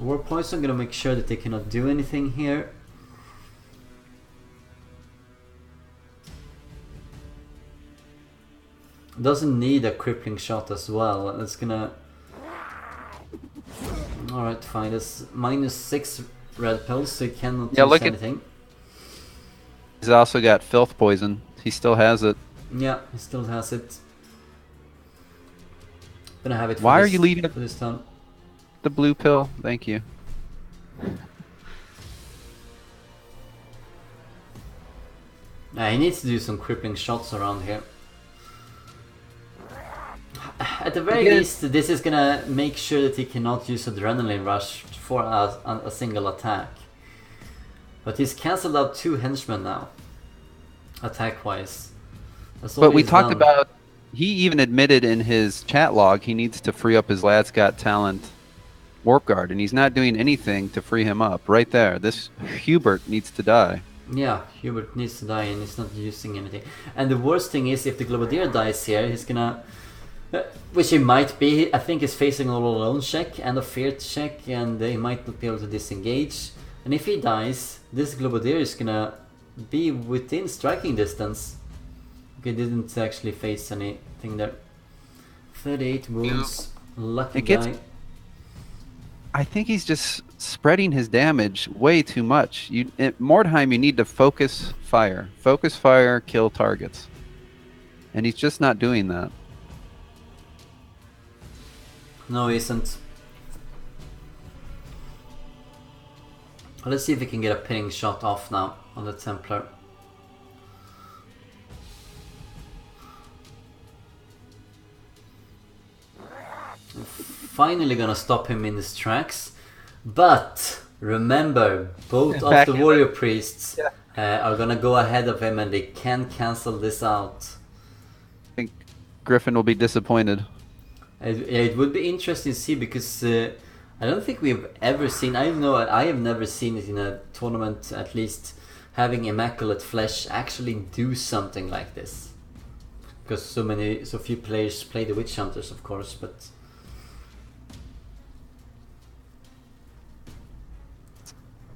War Poison, gonna make sure that they cannot do anything here. Doesn't need a crippling shot as well. That's gonna... Alright, fine. That's -6 red pills, so he cannot use anything. He's also got Filth Poison. He still has it. Yeah, he still has it. Gonna have it for Why are you leaving for this turn? The blue pill? Thank you. He needs to do some crippling shots around here. At the very least, this is gonna make sure that he cannot use Adrenaline Rush for a single attack. But he's cancelled out 2 henchmen now, attack-wise. But we talked about... He even admitted in his chat log he needs to free up his Lad's Got Talent Warp Guard, and he's not doing anything to free him up. Right there, this Hubert needs to die. Yeah, Hubert needs to die, and he's not using anything. And the worst thing is, if the Globadier dies here, he's gonna... which he might be. I think he's facing all alone check and a fear check, and he might not be able to disengage. And if he dies, this Globadier is gonna be within striking distance. Okay, didn't actually face anything there. 38 wounds, lucky guy. I think he's just spreading his damage way too much. At Mordheim, you need to focus fire. Focus fire, kill targets. And he's just not doing that. No, he isn't. Let's see if we can get a pinning shot off now on the Templar. finally gonna stop him in his tracks. But remember, both of Back the in warrior the- priests Yeah. are gonna go ahead of him, and they can cancel this out. I think Griffin will be disappointed. It would be interesting to see, because I don't think we've ever seen. I have never seen it in a tournament, at least, having Immaculate Flesh actually do something like this. Because so few players play the Witch Hunters, of course, but.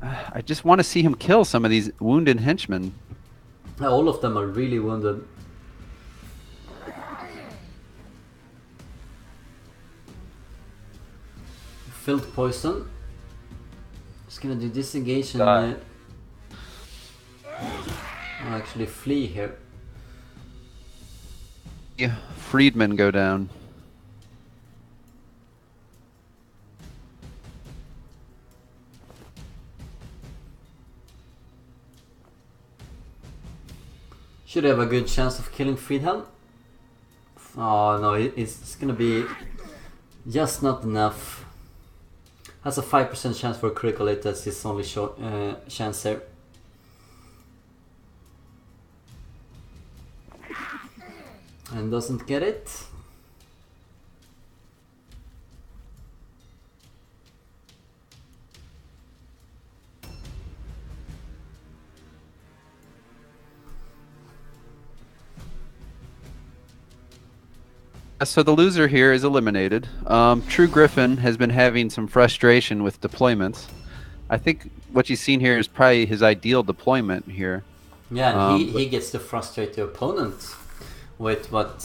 I just want to see him kill some of these wounded henchmen. All of them are really wounded. Filled poison. Just gonna do disengage and I'll actually flee here. Yeah, Freedmen go down. Should have a good chance of killing Friedhelm. Oh no, it's gonna be just not enough. Has a 5% chance for a critical hit, that's his only chance here. And doesn't get it. So the loser here is eliminated. TrueGriffin has been having some frustration with deployments. I think what you've seen here is probably his ideal deployment here. Yeah, and he gets to frustrate the opponent with what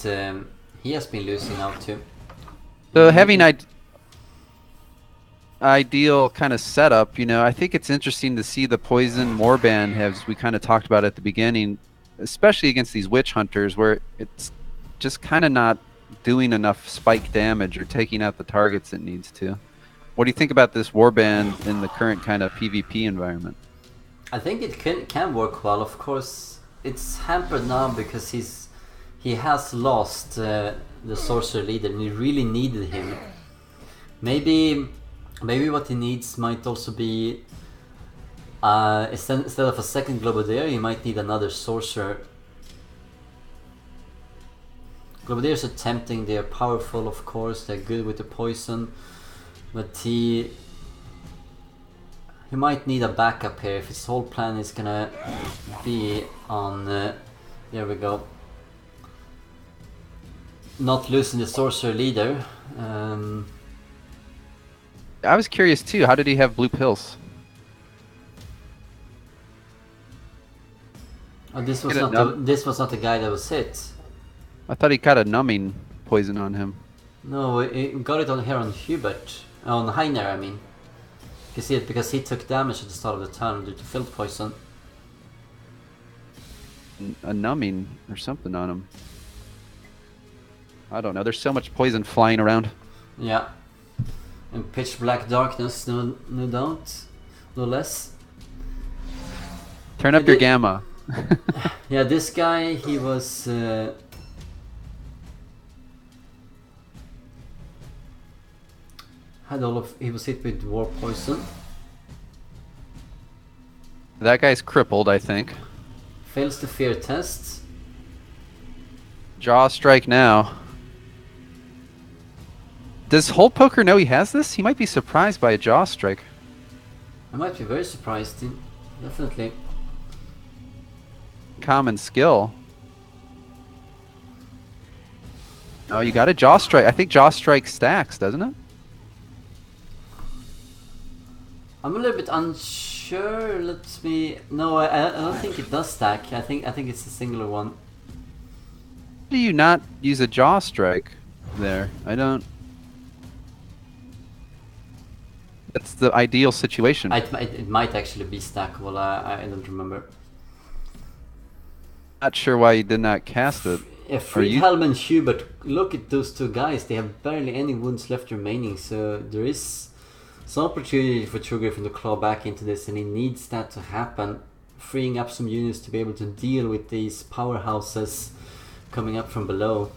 he has been losing out to. So having ideal kind of setup, you know, I think it's interesting to see the poison warband, as we kind of talked about at the beginning, especially against these witch hunters, where it's just kind of not doing enough spike damage or taking out the targets it needs to. What do you think about this warband in the current kind of PvP environment? I think it can work well. Of course, it's hampered now because he has lost the sorcerer leader, and he really needed him. Maybe what he needs might also be instead of a second Globadier, he might need another sorcerer. Globadiers are tempting, they are powerful, of course, they're good with the poison, but he might need a backup here if his whole plan is gonna be on there we go, not losing the sorcerer leader. I was curious too, how did he have blue pills? Oh, this was not the guy that was hit. I thought he got a numbing poison on him. No, he got it on here on Hubert, on Heiner I mean. You see it because he took damage at the start of the turn due to field poison. A numbing or something on him. I don't know, there's so much poison flying around. Yeah. And pitch black darkness, no doubt. No less. Turn up your gamma. Yeah, this guy, he was he was hit with war poison. That guy's crippled, I think. Fails the fear test. Jaw strike now. Does Hold Poker know he has this? He might be surprised by a jaw strike. I might be very surprised, definitely. Common skill. Oh, you got a jaw strike. I think jaw strike stacks, doesn't it? I'm a little bit unsure. No, I don't think it does stack. I think it's a singular one. Do you not use a jaw strike there? I don't. That's the ideal situation. It might actually be stackable. I don't remember. Not sure why you did not cast it. Yeah, Friedhelm and Hubert, look at those two guys. They have barely any wounds left remaining, so there is some opportunity for TrueGriffin to claw back into this, and he needs that to happen, freeing up some units to be able to deal with these powerhouses coming up from below.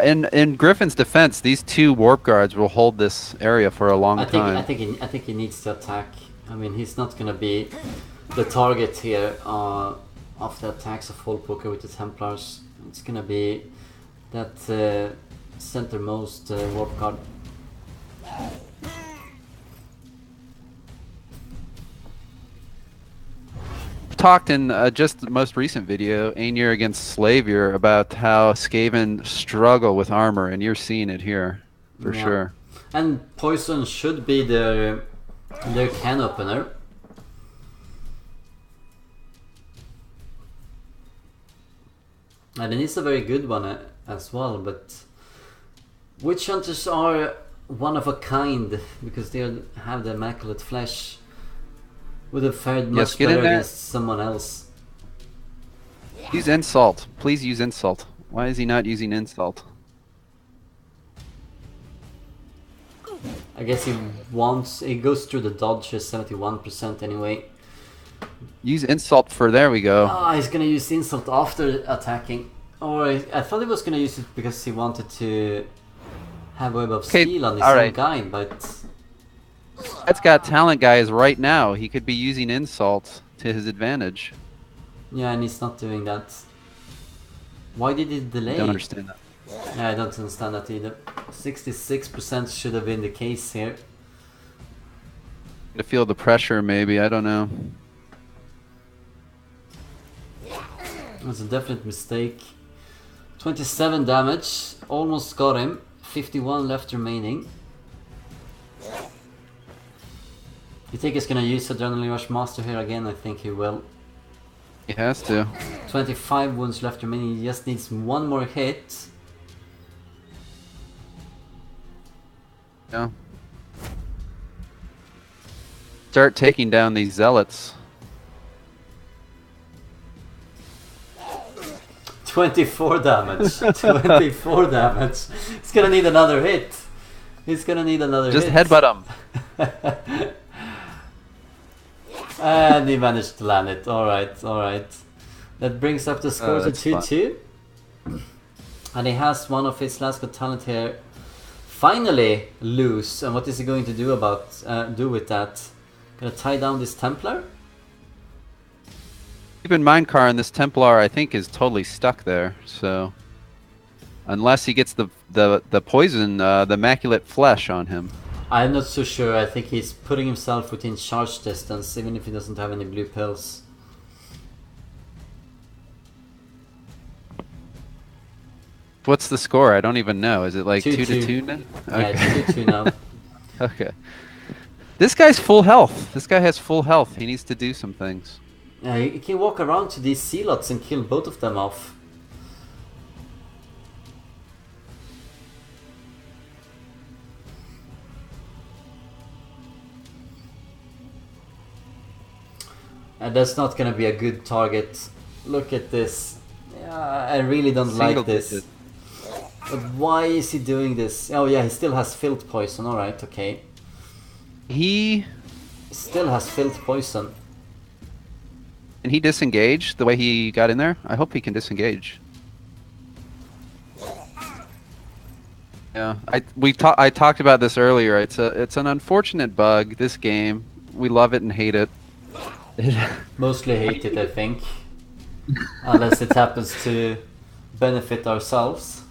in Griffin's defense, these 2 warp guards will hold this area for a long time. I think he needs to attack. I mean, he's not gonna be the target here of the attacks of Hullpoker with the Templars. It's gonna be that centermost warp guard. Talked in just the most recent video, Aenir against Slavier, about how Skaven struggle with armor, and you're seeing it here for sure. And poison should be their can opener. And it is a very good one as well, but witch hunters are one of a kind because they have the immaculate flesh. Would have fared much better against someone else. Use insult. Please use insult. Why is he not using insult? I guess he goes through the dodges 71% anyway. Use insult for, there we go. Ah, he's gonna use insult after attacking. Or I thought he was gonna use it because he wanted to have Web of Steel on his own guy, but... That's got talent guys right now. He could be using insult to his advantage. Yeah, and he's not doing that. Why did he delay? I don't understand that. Yeah, I don't understand that either. 66% should have been the case here. To feel the pressure, maybe. I don't know. That's a definite mistake. 27 damage. Almost got him. 51 left remaining. You think he's gonna use Adrenaline Rush Master here again? I think he will. He has to. 25 wounds left remaining. He just needs one more hit. Yeah. Start taking down these zealots. 24 damage. 24 damage. He's gonna need another hit. He's gonna need another Just hit. headbutt him. And he managed to land it. Alright, alright. That brings up the score to 2-2. And he has one of his last good talent here finally loose. And what is he going to do with that? Gonna tie down this Templar? Keep in mind, Karond, this Templar I think is totally stuck there. So unless he gets the poison, the immaculate flesh on him. I'm not so sure. I think he's putting himself within charge distance, even if he doesn't have any blue pills. What's the score? I don't even know. Is it like 2-2 now? Yeah, it's 2-2 now. Okay. This guy's full health. This guy has full health. He needs to do some things. Yeah, he can walk around to these zealots and kill both of them off. And that's not gonna be a good target. Look at this. Yeah, I really don't like this. But why is he doing this? Oh yeah, he still has filth poison. Alright, okay. He still has filth poison. Can he disengage the way he got in there? I hope he can disengage. Yeah, I talked about this earlier. It's an unfortunate bug. This game, we love it and hate it. Mostly hate it, I think. Unless it happens to benefit ourselves.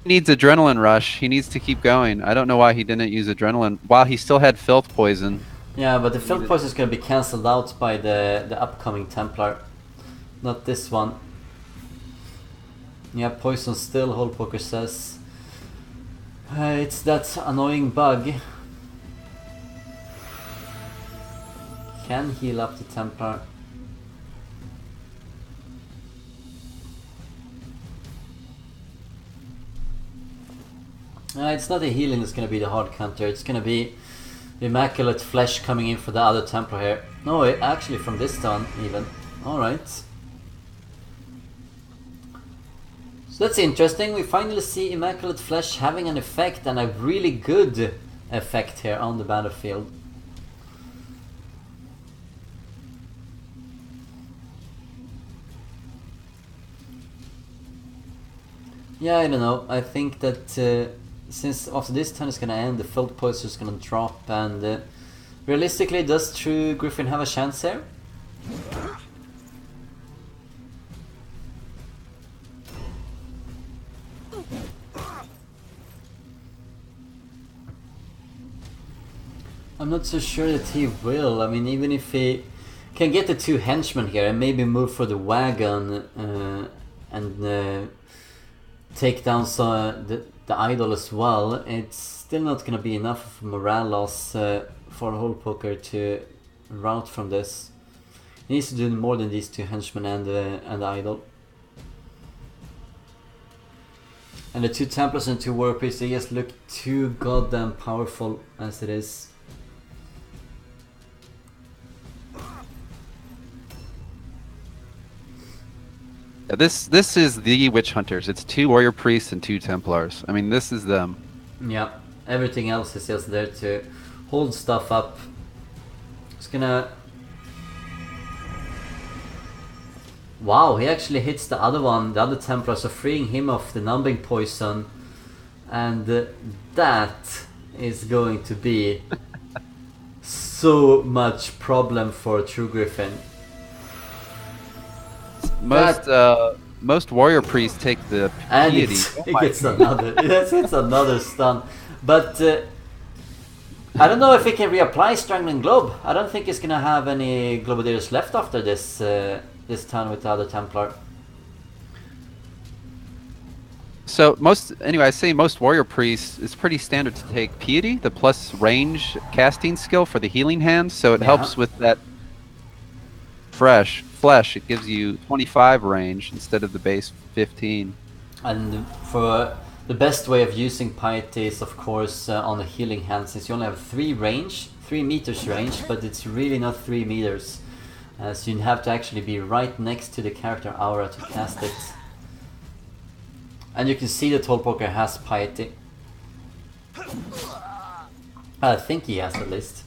He needs adrenaline rush. He needs to keep going. I don't know why he didn't use adrenaline while he still had filth poison. Yeah, but the filth poison is going to be cancelled out by the upcoming Templar. Not this one. Yeah, poison still, Hullpoker says. It's that annoying bug. Can heal up the Templar. It's not the healing that's going to be the hard counter. It's going to be the immaculate flesh coming in for the other Templar here. No, actually from this turn even. Alright. So that's interesting. We finally see immaculate flesh having an effect, and a really good effect here on the battlefield. Yeah, I don't know. I think that since after this turn is gonna end, the field poison is gonna drop, and realistically, does TrueGriffin have a chance here? I'm not so sure that he will. I mean, even if he can get the 2 henchmen here and maybe move for the wagon and take down the idol as well, it's still not going to be enough of morale loss for Hole Poker to rout from this. He needs to do more than these 2 henchmen and the idol. And the 2 Templars and 2 Warrior Priests, they just look too goddamn powerful as it is. This is the Witch Hunters. It's 2 Warrior Priests and 2 Templars. I mean, this is them. Yeah, everything else is just there to hold stuff up. It's gonna... Wow, he actually hits the other one, the other Templar, so freeing him of the numbing poison. And that is going to be so much problem for TrueGriffin. Most warrior priests take the And piety. it gets another. It's another stun, but I don't know if he can reapply Strangling Globe. I don't think he's gonna have any Globadiers left after this this turn with the other Templar. So anyway, I say most warrior priests, it's pretty standard to take piety, the plus range casting skill for the healing hands. So it helps with that flesh. It gives you 25 range instead of the base 15. And for the best way of using piety is of course on the healing hand, since you only have 3 meters range, but it's really not 3 meters. So you have to actually be right next to the character aura to cast it. And you can see that Hole Poker has piety. I think he has at least.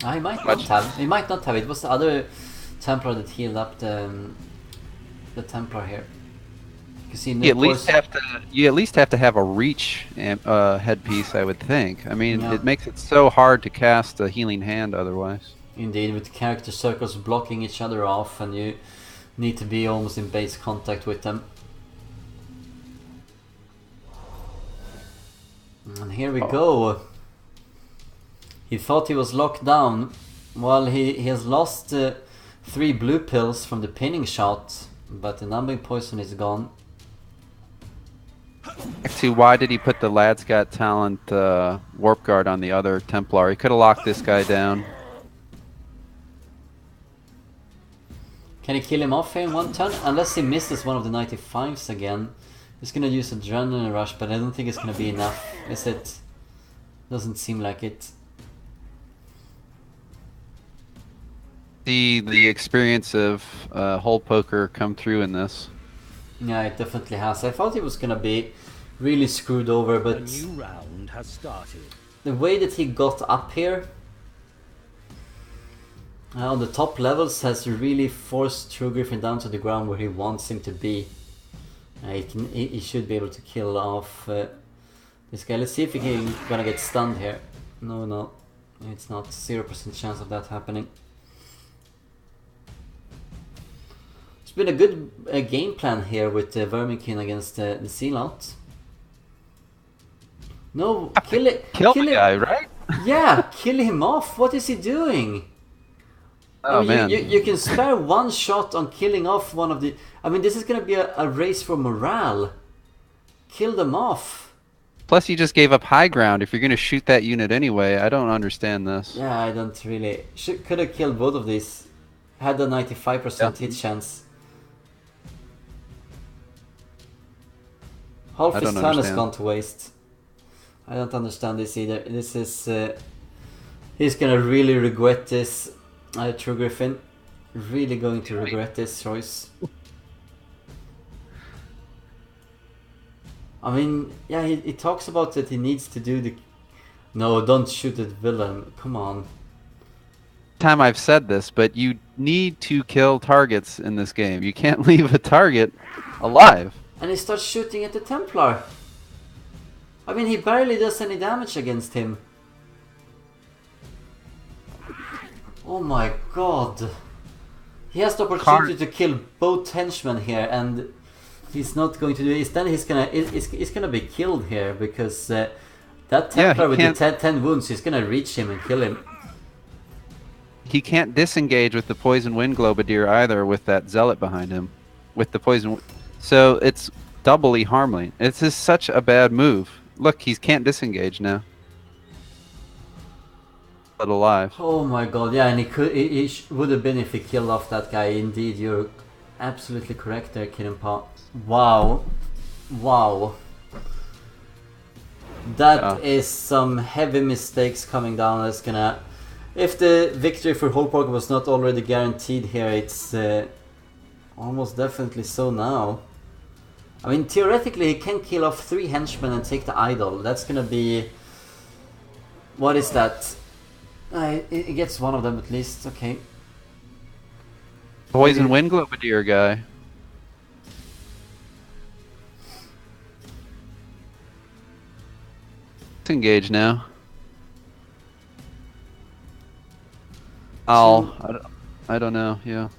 He might not have. He might not have. It was the other Templar that healed up the Templar here. You see, You at least have to have a reach headpiece, I would think. I mean, it makes it so hard to cast a healing hand otherwise. Indeed, with character circles blocking each other off, and you need to be almost in base contact with them. And here we go. He thought he was locked down. Well, he has lost 3 blue pills from the pinning shot, but the numbing poison is gone. Actually, why did he put the Lad's Got Talent Warp Guard on the other Templar? He could have locked this guy down. Can he kill him off here in 1 turn? Unless he misses one of the 95s again. He's gonna use Adrenaline Rush, but I don't think it's gonna be enough, is it? Doesn't seem like it. The experience of Hole Poker come through in this. Yeah, it definitely has. I thought he was gonna be really screwed over, but A new round has started. the way that he got up here on the top levels has really forced TrueGriffin down to the ground where he wants him to be. He should be able to kill off this guy. Let's see if he can gonna get stunned here. No, it's not. 0% chance of that happening. It's been a good game plan here with Verminkin against the Sealot. No, kill it. Kill the guy, right? Yeah, kill him off. What is he doing? Oh, man. You can spare 1 shot on killing off one of the... I mean, this is going to be a race for morale. Kill them off. Plus, you just gave up high ground. If you're going to shoot that unit anyway, I don't understand this. Yeah, I don't really... Could have killed both of these. Had a 95% hit chance. Half his turn has gone to waste. I don't understand this either. This is... he's going to really regret this. TrueGriffin. Really going to regret this choice. I mean, yeah, he talks about that he needs to do the... No, don't shoot at villain. Come on. Time I've said this, but you need to kill targets in this game. You can't leave a target alive. And he starts shooting at the Templar. I mean, he barely does any damage against him. Oh my god. He has the opportunity to kill both henchmen here, and he's not going to do it. Then he's gonna be killed here, because that Templar with the 10 wounds, he's gonna reach him and kill him. He can't disengage with the Poison Wind Globadier either with that Zealot behind him. With the Poison... So it's doubly harming. It's just such a bad move. Look, he can't disengage now. But alive. Oh my god, yeah, and he would have been if he killed off that guy. Indeed, you're absolutely correct there, Kirinpa. Wow. Wow. That is some heavy mistakes coming down. That's gonna... If the victory for Holpoker was not already guaranteed here, it's almost definitely so now. I mean, theoretically, he can kill off 3 henchmen and take the idol. That's gonna be... What is that? It gets one of them at least, okay. Poison Wind Globadier guy. Disengage now. I don't know, yeah.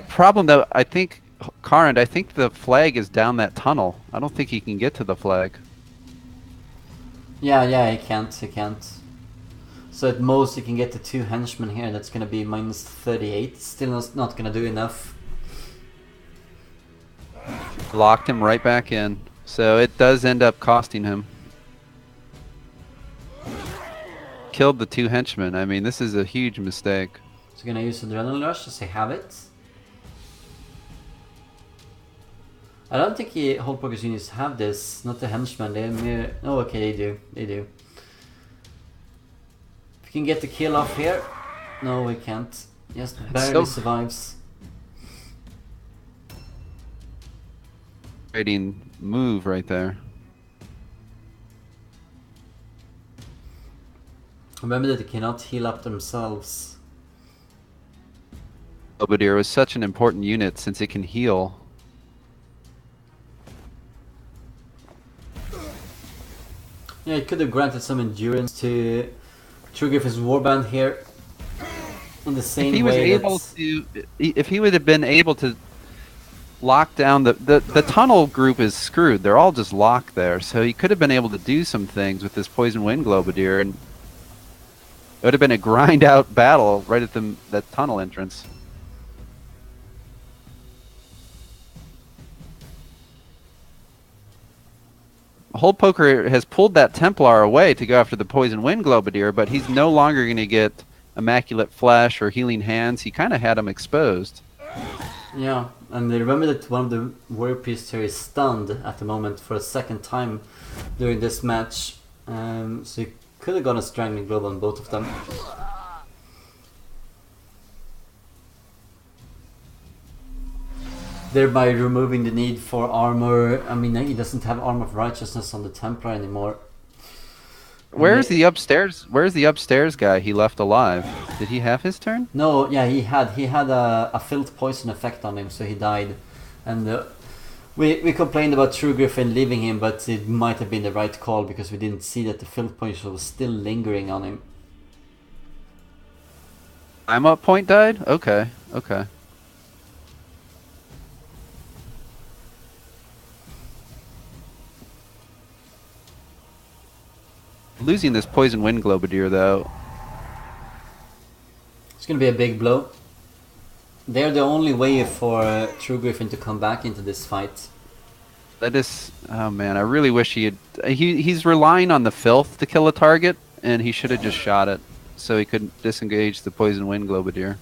Problem though, I think, Karond, I think the flag is down that tunnel. I don't think he can get to the flag. Yeah, he can't. So at most you can get the 2 henchmen here, that's gonna be minus 38. Still not gonna do enough. Locked him right back in. So it does end up costing him. Killed the 2 henchmen. I mean, this is a huge mistake. So gonna use Adrenaline Rush as I have it. I don't think Holpoker's units have this, not the henchmen. They're mere... Oh, okay, they do. If we can get the kill off here. No, we can't. Just barely survives. Trading move right there. Remember that they cannot heal up themselves. Globadier was such an important unit since it can heal. Yeah, it could have granted some endurance to TrueGriffin's warband here. In the same way if he would have been able to lock down the tunnel group is screwed. They're all just locked there. So he could have been able to do some things with this Poison Wind Globadier, and it would have been a grind out battle right at that tunnel entrance. Holpoker has pulled that Templar away to go after the Poison Wind Globadier, but he's no longer going to get Immaculate Flesh or Healing Hands. He kind of had him exposed. Yeah, and remember that one of the Warrior Priests here is stunned at the moment for a 2nd time during this match. So he could have gone a Strangling Globe on both of them. Thereby removing the need for armor. I mean, he doesn't have Armor of Righteousness on the Templar anymore. Where's the upstairs? Where's the upstairs guy he left alive? Did he have his turn? No, yeah, he had a Filth Poison effect on him, so he died. And we complained about TrueGriffin leaving him, but it might have been the right call because we didn't see that the Filth Poison was still lingering on him. I'm up point died? Okay. Losing this Poison Wind Globadier, though. It's going to be a big blow. They're the only way for TrueGriffin to come back into this fight. That is... Oh, man, I really wish he had... He's relying on the Filth to kill a target, and he should have just shot it so he could disengage the Poison Wind Globadier.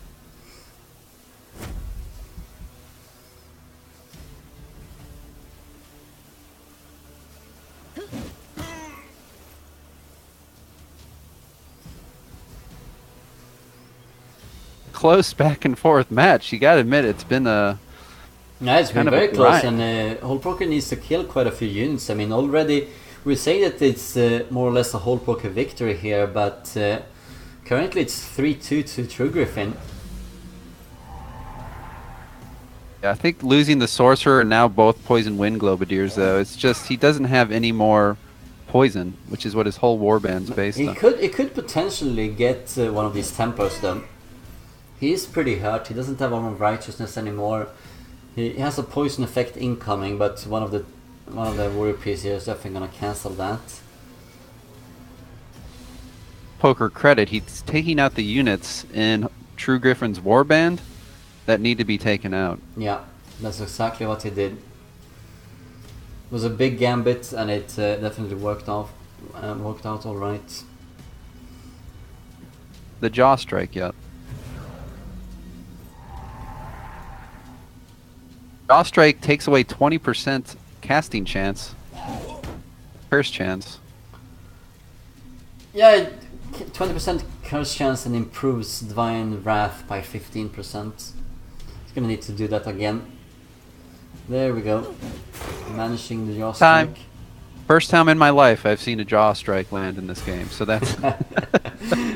Close back and forth match. You gotta admit, it's been a... Yeah, it's been very close, and Holpoker needs to kill quite a few units. I mean, already we say that it's more or less a Holpoker victory here, but currently it's 3-2 to TrueGriffin. Yeah, I think losing the sorcerer and now both poison wind globadiers though, it's just he doesn't have any more poison, which is what his whole warband's based on. He could potentially get one of these tempos though. He is pretty hurt. He doesn't have Armor of Righteousness anymore. He has a poison effect incoming, but one of the warrior priests here is definitely gonna cancel that. Poker credit, he's taking out the units in TrueGriffin's warband that need to be taken out. Yeah, that's exactly what he did. It was a big gambit, and it definitely worked out all right. The jaw strike, yep. Jaw strike takes away 20% casting chance, curse chance. Yeah, 20% curse chance and improves Divine Wrath by 15%. He's gonna need to do that again. There we go. Managing the jaw strike. First time in my life I've seen a jaw strike land in this game, so that's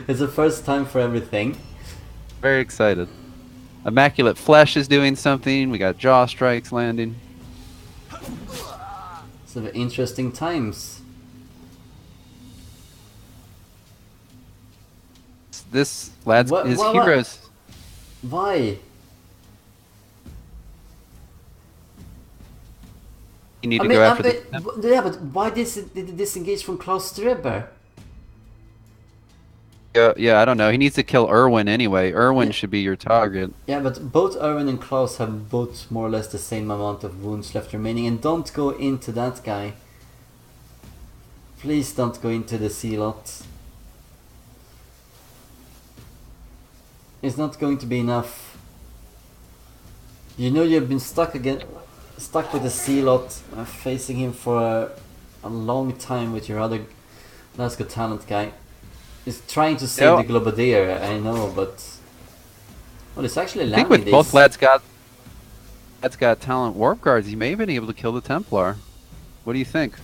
It's the first time for everything. very excited. Immaculate Flesh is doing something. We got jaw strikes landing. So interesting times. This lad's his What? heroes. Why? You need to go after the. Yeah, but why did it disengage from Klaus Streber? Yeah, I don't know. He needs to kill Irwin anyway. Irwin should be your target. Yeah, but both Erwin and Klaus have both more or less the same amount of wounds left remaining, and don't go into that guy. Please don't go into the Zealot. It's not going to be enough. You know you've been stuck with the Zealot, facing him for a long time with your other Let's Go Talent guy. He's trying to save the Globadier, I know, but well, it's actually landing. I think with both lads got talent warp guards, he may have been able to kill the Templar. What do you think?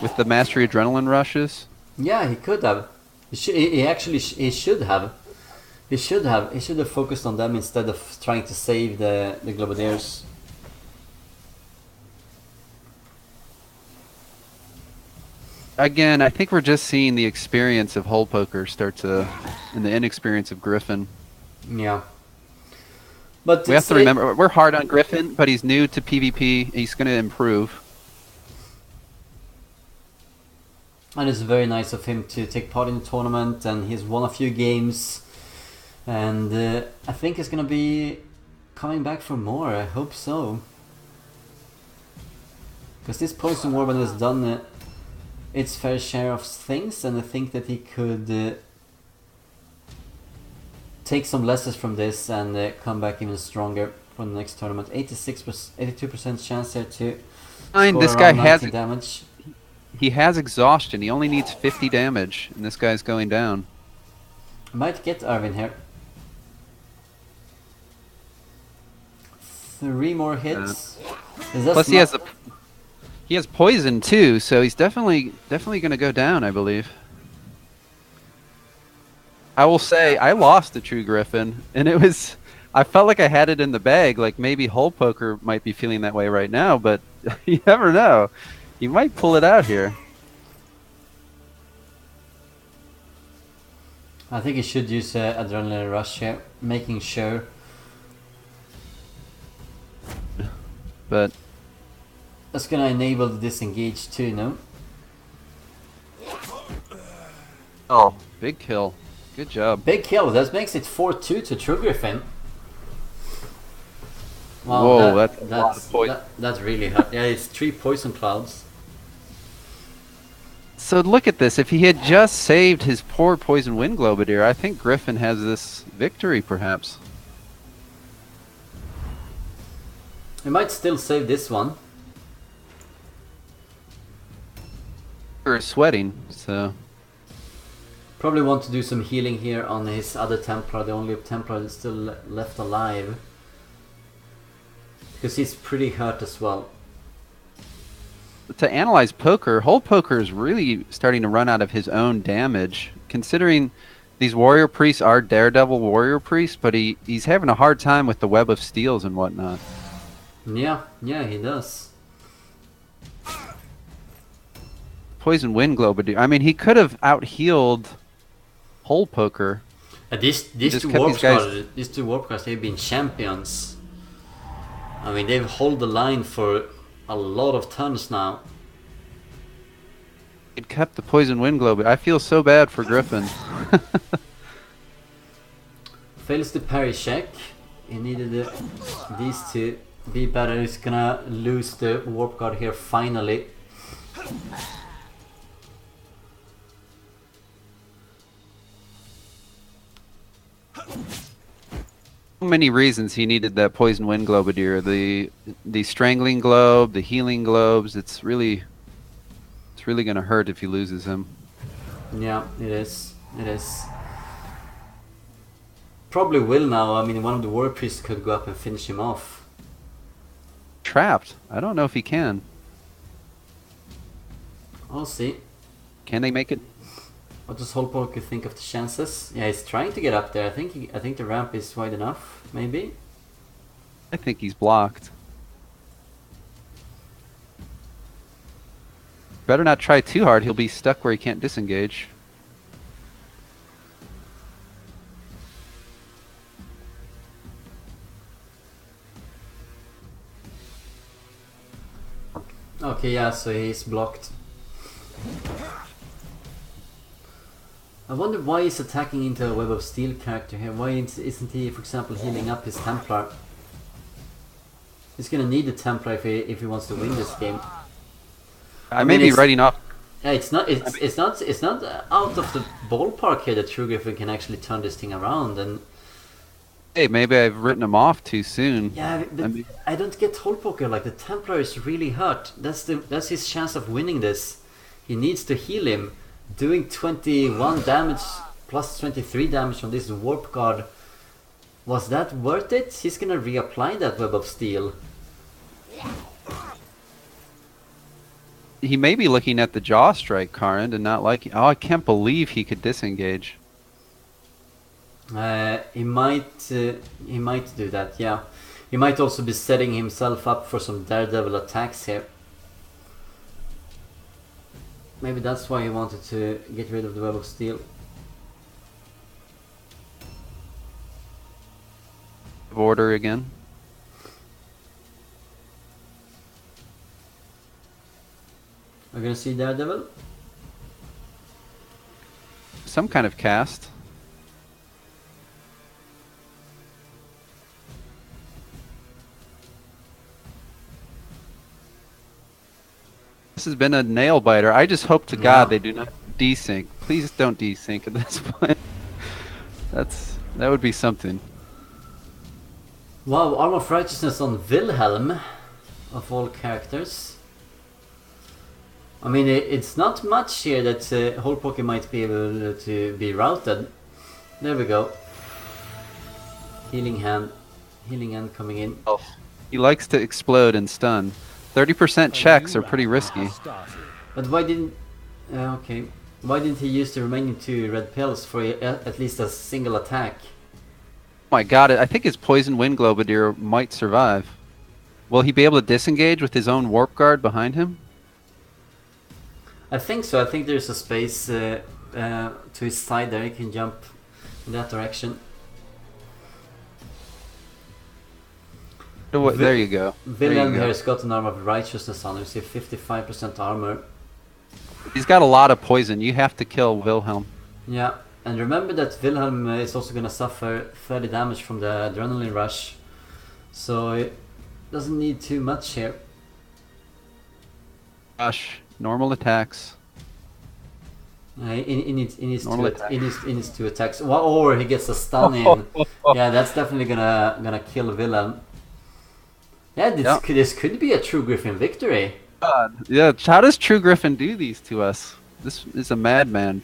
With the Mastery Adrenaline rushes? Yeah, he could have. He should have. He should have focused on them instead of trying to save the Globadiers. Again, I think we're just seeing the experience of Hull Poker start to, and the inexperience of Griffin. Yeah. But we have to remember, we're hard on Griffin, but he's new to PvP. He's going to improve. And it's very nice of him to take part in the tournament, and he's won a few games. And I think he's going to be coming back for more. I hope so. Because this Poison Warband has done its fair share of things, and I think that he could take some lessons from this and come back even stronger for the next tournament. 82% chance there to score this guy has damage. He has exhaustion. He only needs 50 damage, and this guy's going down. I might get Arvin here. 3 more hits. Plus he has poison too, so he's definitely going to go down, I believe. I will say I lost the TrueGriffin, and I felt like I had it in the bag. Like maybe Hull Poker might be feeling that way right now, but you never know. He might pull it out here. I think he should use Adrenaline Rush here, making sure. But that's gonna enable the disengage too, no? Oh, big kill. Good job. Big kill. That makes it 4-2 to TrueGriffin. Wow, whoa, that's really hard. Yeah, it's 3 poison clouds. So look at this. If he had just saved his poor Poison Wind Globadier, I think Griffin has this victory, perhaps. He might still save this one. We're sweating, so... Probably want to do some healing here on his other Templar, the only Templar that's still left alive. Because he's pretty hurt as well. To analyze Poker, Hull Poker is really starting to run out of his own damage. Considering these Warrior Priests are Daredevil Warrior Priests, but he's having a hard time with the Web of Steels and whatnot. Yeah, yeah, he does. Poison Wind Globadier. I mean, he could have out-healed Hole Poker. These just two kept these guys- warp cards, they've been champions. I mean, they've held the line for a lot of turns now. It kept the Poison Wind Globadier. I feel so bad for Griffin. Fails the parry check. He needed these to be better. He's gonna lose the warp guard here finally. So many reasons he needed that Poison Wind Globadier. The Strangling Globe, the Healing Globes. It's really gonna hurt if he loses him. Yeah, it is. It is. Probably will now. I mean, one of the warrior priests could go up and finish him off. Trapped. I don't know if he can. I'll see. Can they make it? What does Holpoker think of the chances? Yeah, he's trying to get up there. I think the ramp is wide enough. Maybe. I think he's blocked. Better not try too hard. He'll be stuck where he can't disengage. Okay, yeah, so he's blocked. I wonder why he's attacking into a Web of Steel character here. Why isn't he, for example, healing up his Templar? He's gonna need the Templar if he wants to win this game. I may be writing off. Yeah, it's not out of the ballpark here that TrueGriffin can actually turn this thing around. And Hey, maybe I've written him off too soon. yeah, but I don't get Holpoker. Like, the Templar is really hurt. That's his chance of winning this. He needs to heal him. Doing 21 damage plus 23 damage on this warp guard. Was that worth it? He's gonna reapply that Web of Steel. He may be looking at the jaw strike, Karond, and not liking. Oh, I can't believe he could disengage. He might do that. Yeah, he might also be setting himself up for some daredevil attacks here. Maybe that's why he wanted to get rid of the Web of Steel. Order again. We're gonna see Daredevil. Some kind of cast. This has been a nail biter. I just hope to God they do not desync. Please don't desync at this point. That would be something. Wow, Arm of Righteousness on Wilhelm, of all characters. I mean, it's not much here that Holpoker might be able to be routed. There we go. Healing hand coming in. Oh, he likes to explode and stun. 30% checks are pretty risky. But why didn't... okay. Why didn't he use the remaining 2 red pills for at least a single attack? Oh my God, I think his Poison Wind Globadier might survive. Will he be able to disengage with his own Warp Guard behind him? I think so. I think there's a space to his side there. He can jump in that direction. There you go. Wilhelm here has got an Arm of Righteousness on him. You see 55% armor. He's got a lot of poison. You have to kill Wilhelm. Yeah, and remember that Wilhelm is also going to suffer 30 damage from the adrenaline rush. So it doesn't need too much here. Rush. Normal attacks. He needs two attacks. Or he gets a stun in. Yeah, that's definitely gonna kill Wilhelm. Yeah, this could be a TrueGriffin victory. God. Yeah, how does TrueGriffin do these to us? This is a madman.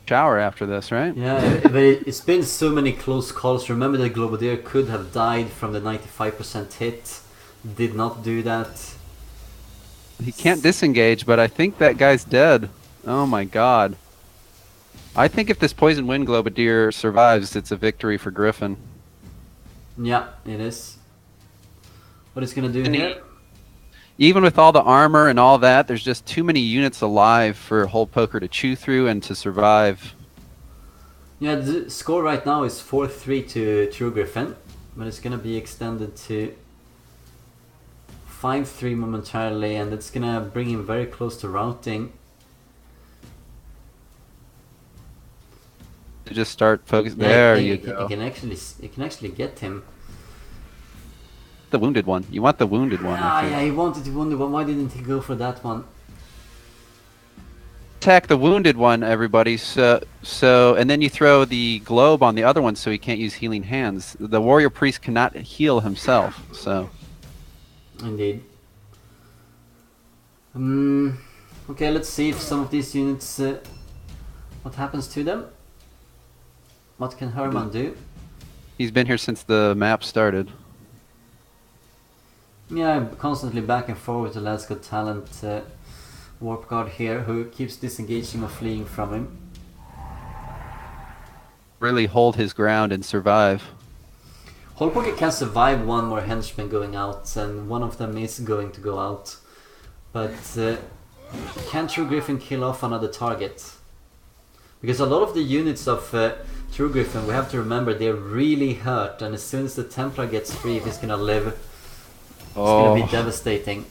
Shower after this, right? Yeah, but it's been so many close calls. Remember that Globadier could have died from the 95% hit. Did not do that. He can't disengage, but I think that guy's dead. Oh my god. I think if this Poison Wind Globadier survives, it's a victory for Griffin. Yeah, it is. What it's gonna do And here? even with all the armor and all that, there's just too many units alive for Hole Poker to chew through and to survive. Yeah, the score right now is 4-3 to TrueGriffin, but it's gonna be extended to 5-3 momentarily, and it's gonna bring him very close to routing. Just start focusing. Yeah, There it, you it, go. it can actually get him. The wounded one. You want the wounded one. I think. Yeah, he wanted the wounded one. Why didn't he go for that one? Attack the wounded one, everybody. So, and then you throw the globe on the other one, so he can't use healing hands. The warrior priest cannot heal himself. So, Indeed. Okay, let's see if some of these units. What happens to them? What can Herman do? he's been here since the map started. Yeah, constantly back and forth with the Let's Got Talent Warp Guard here, who keeps disengaging or fleeing from him. Really hold his ground and survive. Hole Poker can survive one more henchman going out, and one of them is going to go out. But can TrueGriffin kill off another target? Because a lot of the units of TrueGriffin, we have to remember, they're really hurt, and as soon as the Templar gets free, if he's gonna live, it's gonna be devastating.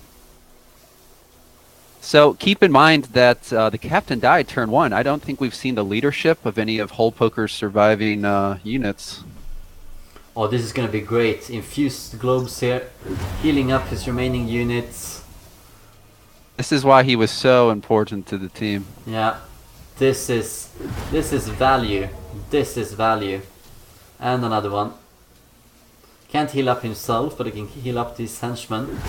So keep in mind that the captain died turn 1. I don't think we've seen the leadership of any of Hole Poker's surviving units. Oh, this is gonna be great. Infused globes here, healing up his remaining units. This is why he was so important to the team. Yeah, this is value. This is value. And another one. Can't heal up himself, but he can heal up these henchmen.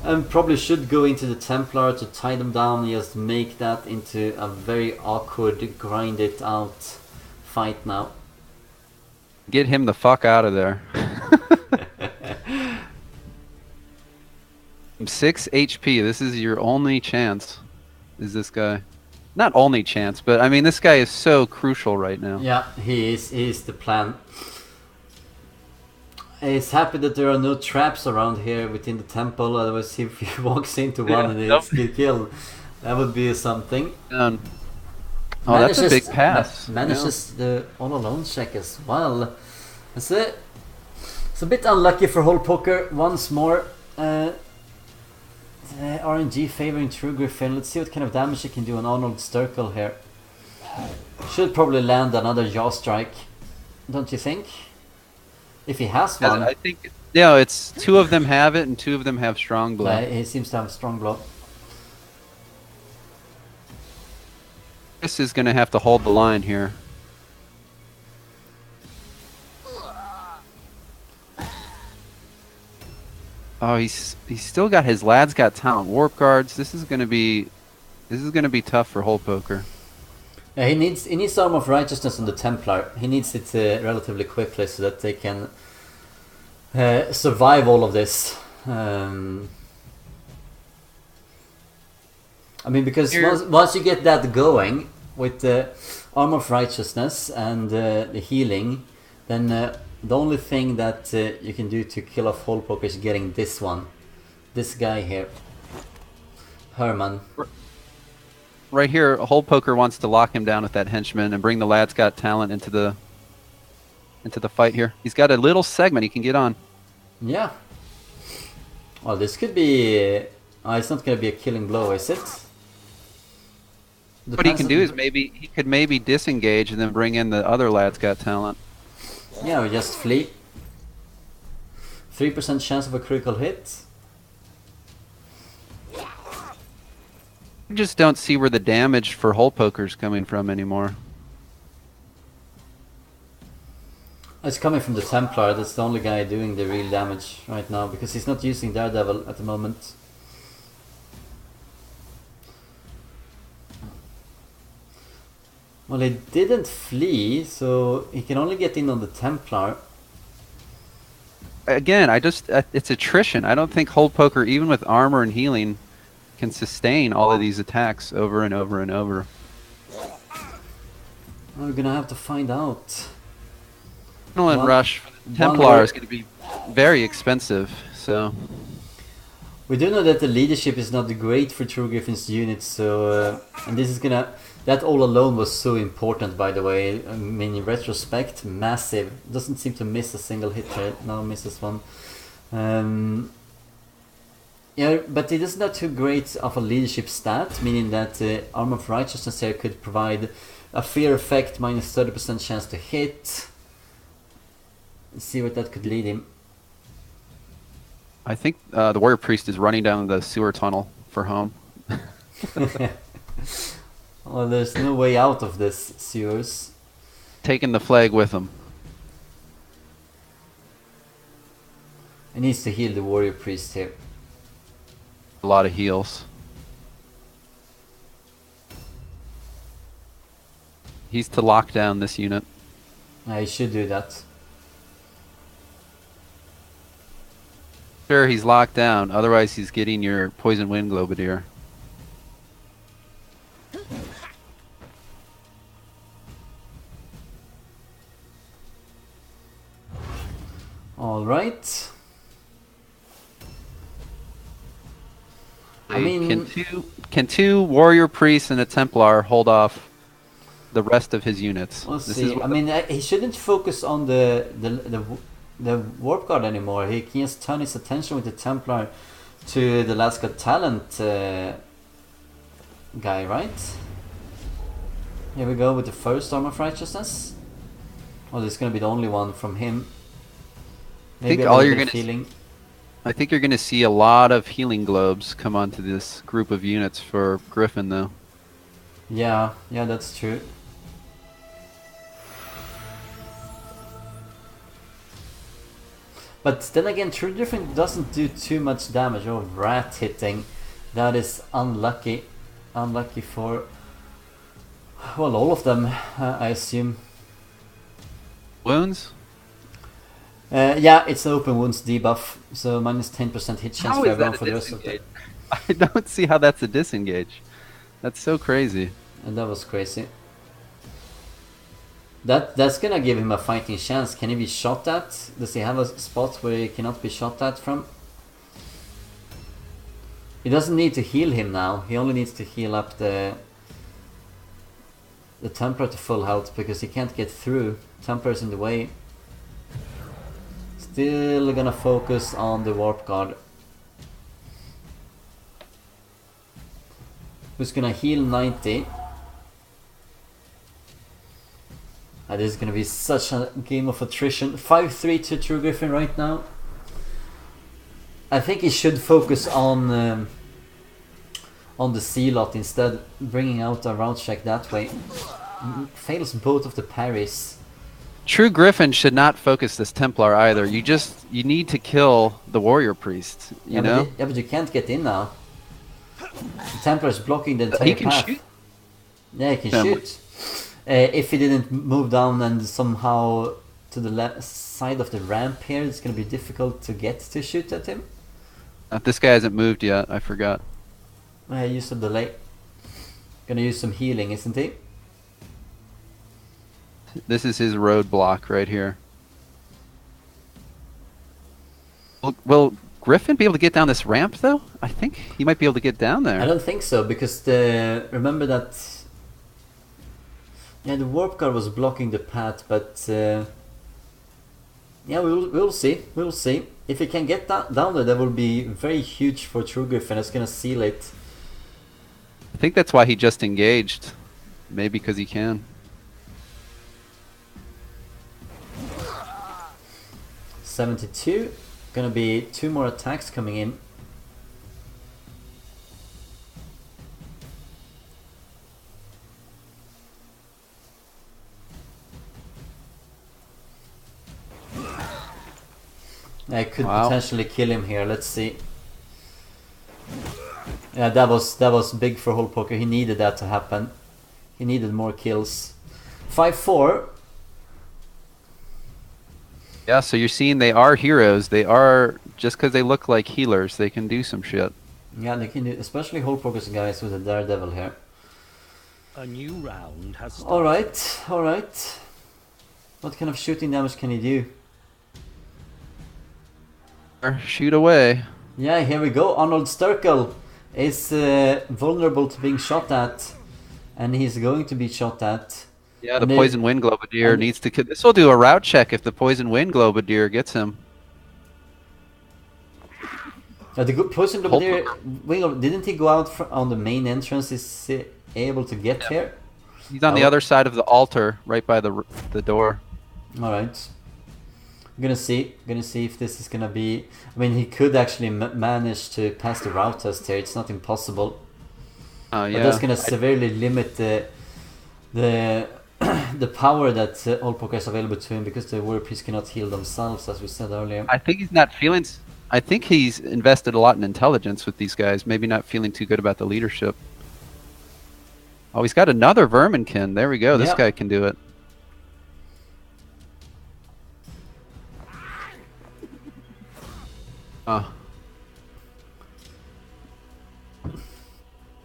And probably should go into the Templar to tie them down and just make that into a very awkward, grind it out fight now. Get him the fuck out of there. 6 HP. This is your only chance. Is this guy? Not only chance, but I mean, this guy is so crucial right now. Yeah, he is the plan. He's happy that there are no traps around here within the temple, otherwise if he walks into one and he's get killed, that would be something. Oh, that's a big pass. Manages the all-alone check as well. It's a bit unlucky for Hole Poker once more. RNG favoring TrueGriffin. Let's see what kind of damage he can do on Arnold Sturkle here. Should probably land another jaw strike, don't you think? If he has one. I think, yeah, it's 2 of them have it and 2 of them have strong blow. He seems to have a strong blow. This is going to have to hold the line here. Oh, he's still got his Lad's Got Talent warp guards. This is going to be tough for Hole Poker. Yeah, he needs Arm of Righteousness on the Templar. He needs it relatively quickly so that they can survive all of this. I mean, because once you get that going with the Arm of Righteousness and the healing, then the only thing that you can do to kill off Hole Poker is getting this one. This guy here. Herman. Right here, Hole Poker wants to lock him down with that henchman and bring the Lad's Got Talent into the fight here. He's got a little segment he can get on. Yeah. Well, this could be... it's not going to be a killing blow, is it? What he can do is he could maybe disengage and then bring in the other Lad's Got Talent. Yeah, or just flee. 3% chance of a critical hit. I just don't see where the damage for Hole Poker's coming from anymore. It's coming from the Templar. That's the only guy doing the real damage right now, because he's not using Daredevil at the moment. Well, he didn't flee, so he can only get in on the Templar. Again, it's attrition. I don't think Hole Poker, even with armor and healing, can sustain all of these attacks over and over and over. We're gonna have to find out. Adrenaline rush for the Templar is going to be very expensive, so... We do know that the leadership is not great for TrueGriffin's units, so... and this is gonna... That all alone was so important, by the way. I mean, in retrospect, massive. Doesn't seem to miss a single hit here. Now misses one. Yeah, but it isn't that too great of a leadership stat, meaning that Arm of Righteousness here could provide a fear effect, minus 30% chance to hit. Let's see what that could lead him. I think the Warrior Priest is running down the sewer tunnel for home. Well, there's no way out of this sewers. Taking the flag with him. He needs to heal the Warrior Priest here. A lot of heals. He's to lock down this unit. He should do that. Sure, he's locked down. Otherwise, he's getting your Poison Wind Globadier. All right. I mean, can two Warrior Priests and a Templar hold off the rest of his units? We'll see. I mean, he shouldn't focus on the Warp Guard anymore. He can just turn his attention with the Templar to the Last Got Talent guy, right? Here we go with the first Arm of Righteousness. Well, this is gonna be the only one from him. Maybe I think you're gonna see a lot of healing globes come onto this group of units for Griffin, though. Yeah, that's true. But then again, TrueGriffin doesn't do too much damage. Oh, rat hitting. That is unlucky. Unlucky for... well, all of them, I assume. Wounds? Yeah, it's an open wounds debuff, so minus 10% hit chance How for is everyone that for the rest of the... I don't see how that's a disengage. That's so crazy. And that was crazy. That's gonna give him a fighting chance. Can he be shot at? Does he have a spot where he cannot be shot at from? He doesn't need to heal him now. He only needs to heal up the Templar to full health because he can't get through. Templar's in the way. Still gonna focus on the Warp Guard. Who's gonna heal 90. This is gonna be such a game of attrition. 5-3 to TrueGriffin right now. I think he should focus on the C-Lot instead, bringing out a round check that way. Fails both of the parries. TrueGriffin should not focus this Templar either. You need to kill the Warrior Priest, you know? But you can't get in now. The Templar's blocking the entire he can path. shoot. Yeah, he can shoot. If he didn't move down and somehow to the left side of the ramp here, it's going to be difficult to get to shoot at him. This guy hasn't moved yet, I forgot. Use a delay. Gonna use some healing, isn't he? This is his roadblock right here. Will Griffin be able to get down this ramp, though? I think he might be able to get down there. I don't think so, because remember that... yeah, the Warp Guard was blocking the path, but... yeah, we'll see. We'll see. If he can get down there, that will be very huge for TrueGriffin. It's gonna seal it. I think that's why he just engaged. Maybe because he can. 72. Gonna be 2 more attacks coming in. I could potentially kill him here. Let's see. Yeah, that was big for Hole Poker. He needed that to happen. He needed more kills. 5-4. Yeah, so you're seeing they are heroes. They are, just because they look like healers, they can do some shit. Yeah, they can do, especially Hole Poker's guys with the Daredevil here. A new round has started. Alright, alright. What kind of shooting damage can he do? Shoot away. Yeah, here we go. Arnold Sturkle is vulnerable to being shot at. And he's going to be shot at. Yeah, the And Poison Wind Globadier needs to... This will do a route check if the Poison Wind Globadier gets him. The Poison Globadier, didn't he go out on the main entrance? Is he able to get here? He's on the other side of the altar, right by the door. Alright. I'm gonna see if this is gonna be... I mean, he could actually manage to pass the route test here. It's not impossible. Yeah. But that's gonna severely limit the the power that Hole Poker is available to him, because the Warrior Priest cannot heal themselves, as we said earlier. I think he's not feeling... I think he's invested a lot in intelligence with these guys. Maybe not feeling too good about the leadership. Oh, he's got another Verminkin. There we go. This guy can do it.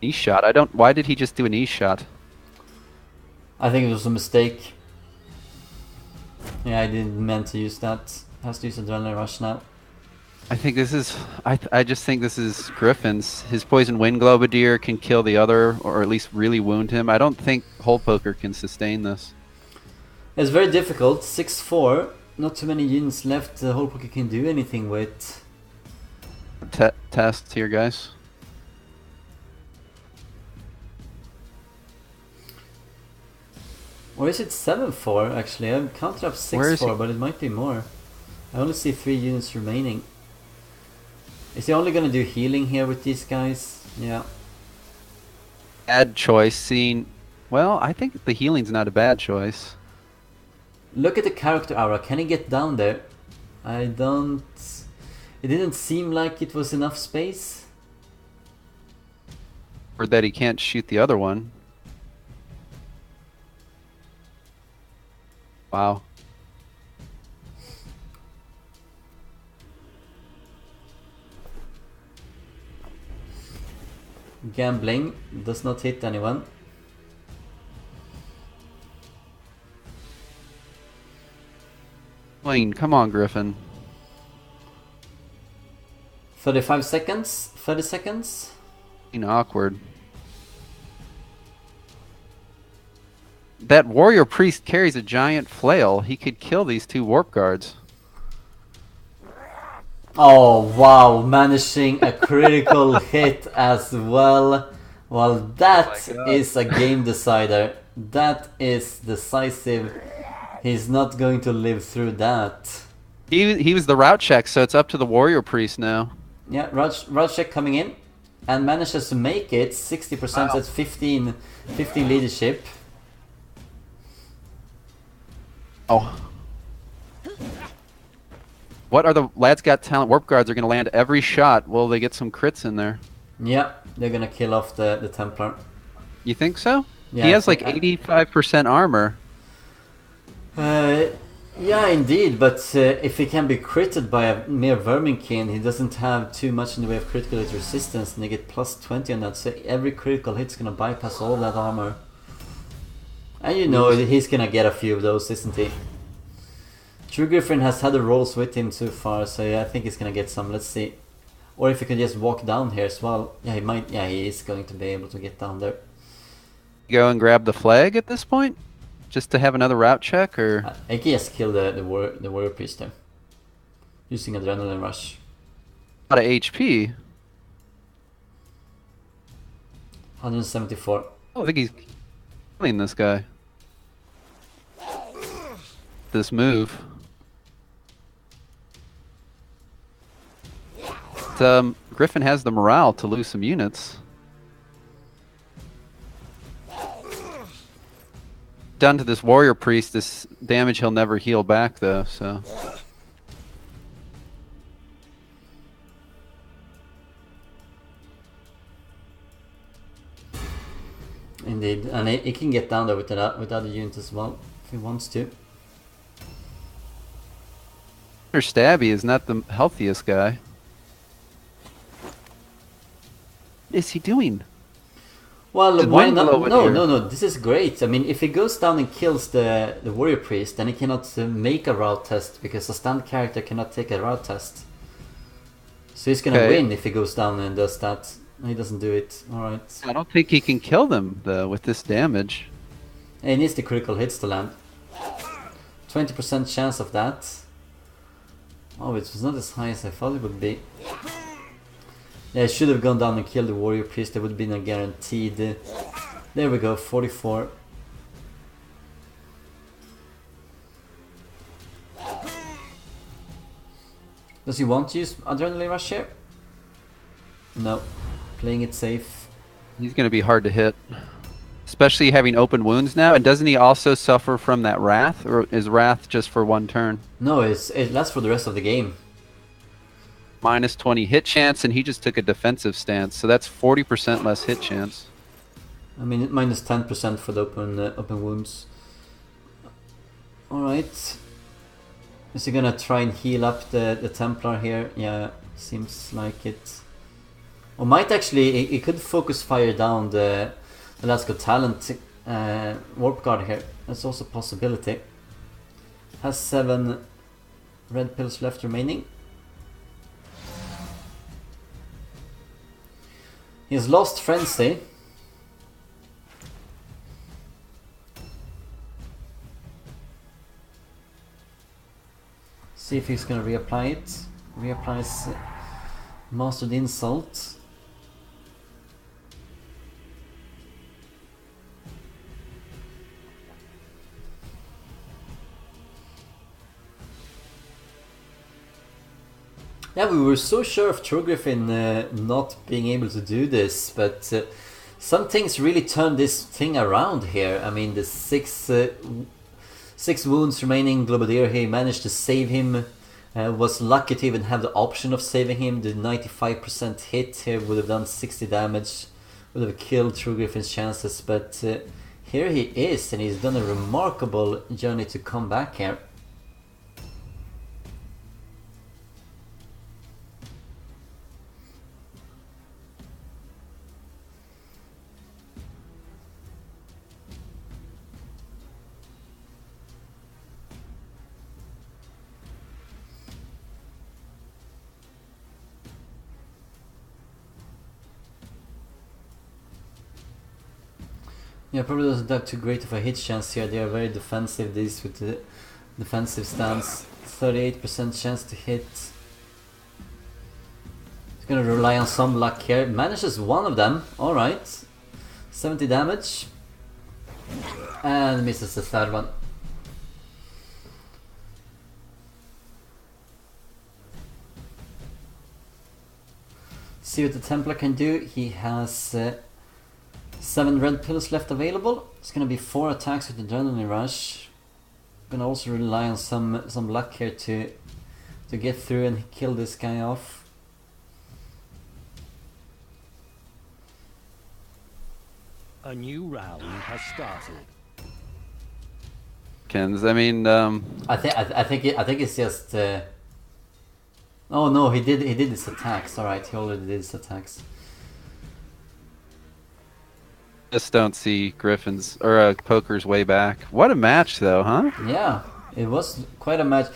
E-shot. I don't... Why did he just do an E-shot? I think it was a mistake. Yeah, I didn't meant to use that. Has to use Adrenaline Rush now. I think this is... I just think this is Griffin's. His Poison Wind Globadier can kill the other, or at least really wound him. I don't think Hole Poker can sustain this. It's very difficult. 6-4. Not too many units left Hole Poker can do anything with. Test here, guys. Or is it 7-4 actually? I'm counted up 6-4, but it might be more. I only see 3 units remaining. Is he only gonna do healing here with these guys? Yeah. Bad choice, seeing... Well, I think the healing's not a bad choice. Look at the character aura. Can he get down there? I don't... It didn't seem like it was enough space. Or that he can't shoot the other one. Wow. Gambling does not hit anyone. Come on, Griffin. 35 seconds? 30 seconds? Awkward. That Warrior Priest carries a giant flail. He could kill these 2 Warp Guards. Oh wow, managing a critical hit as well. Well, that is a game decider. That is decisive. He's not going to live through that. He was the route check, so it's up to the Warrior Priest now. Yeah, route check coming in. And manages to make it 60%. Wow. That's 15 leadership. Oh. What are the Lads Got Talent Warp Guards are going to land every shot? Will they get some crits in there? Yeah, they're going to kill off the Templar. You think so? Yeah, he has like 85% armor. Yeah, indeed, but if he can be critted by a mere Verminkin, he doesn't have too much in the way of critical hit resistance, and they get plus 20 on that, so every critical hit's going to bypass all that armor. And you know he's going to get a few of those, isn't he? TrueGriffin has had the rolls with him so far, so yeah, I think he's going to get some. Let's see. Or if he can just walk down here as well. Yeah, he might. Yeah, he is going to be able to get down there. Go and grab the flag at this point? Just to have another route check, or? I can just kill the Warrior Priest there. Using Adrenaline Rush. A lot of HP. 174. Oh, I think he's killing this guy. This move. Griffin has the morale to lose some units. Done to this Warrior Priest, this damage he'll never heal back though, so. Indeed, and he can get down there with other units as well, if he wants to. Stabby is not the healthiest guy. What is he doing? Well, Just why wind not? blow it No, here. no, no. This is great. I mean, if he goes down and kills the warrior priest, then he cannot make a route test because a stunned character cannot take a route test. So he's gonna Okay. win if he goes down and does that. He doesn't do it. All right. I don't think he can kill them though with this damage. He needs the critical hits to land. 20% chance of that. Oh, it was not as high as I thought it would be. Yeah, I should have gone down and killed the warrior priest. That would have been a guaranteed. There we go, 44. Does he want to use adrenaline rush here? No, playing it safe. He's going to be hard to hit, especially having open wounds now. And doesn't he also suffer from that wrath, or is wrath just for one turn? No, it lasts for the rest of the game. Minus 20 hit chance, and he just took a defensive stance, so that's 40% less hit chance. I mean, minus 10% for the open wounds. Alright. Is he gonna try and heal up the Templar here? Yeah, seems like it. Or might actually, he could focus fire down the Let's Go Talent Warp Guard here. That's also a possibility. Has 7 red pills left remaining. He has lost Frenzy. See if he's gonna reapply it. Reapplies Mastered Insult. Yeah, we were so sure of TrueGriffin not being able to do this, but some things really turned this thing around here. I mean, the 6 wounds remaining Globadier, he managed to save him. Was lucky to even have the option of saving him. The 95% hit here would have done 60 damage, would have killed TrueGriffin's chances, but here he is, and he's done a remarkable journey to come back here. Yeah, probably doesn't have too great of a hit chance here. They are very defensive, these with the defensive stance. 38% chance to hit. He's gonna rely on some luck here. Manages one of them, alright. 70 damage. And misses the third one. See what the Templar can do. He has 7 red pills left available. It's gonna be 4 attacks with Adrenaline Rush. Gonna also rely on some luck here to get through and kill this guy off. A new round has started. I mean, I think it's just. Oh no, he did his attacks. All right, he already did his attacks. just don't see Griffin's or Poker's way back. What a match, though, huh? Yeah, it was quite a match.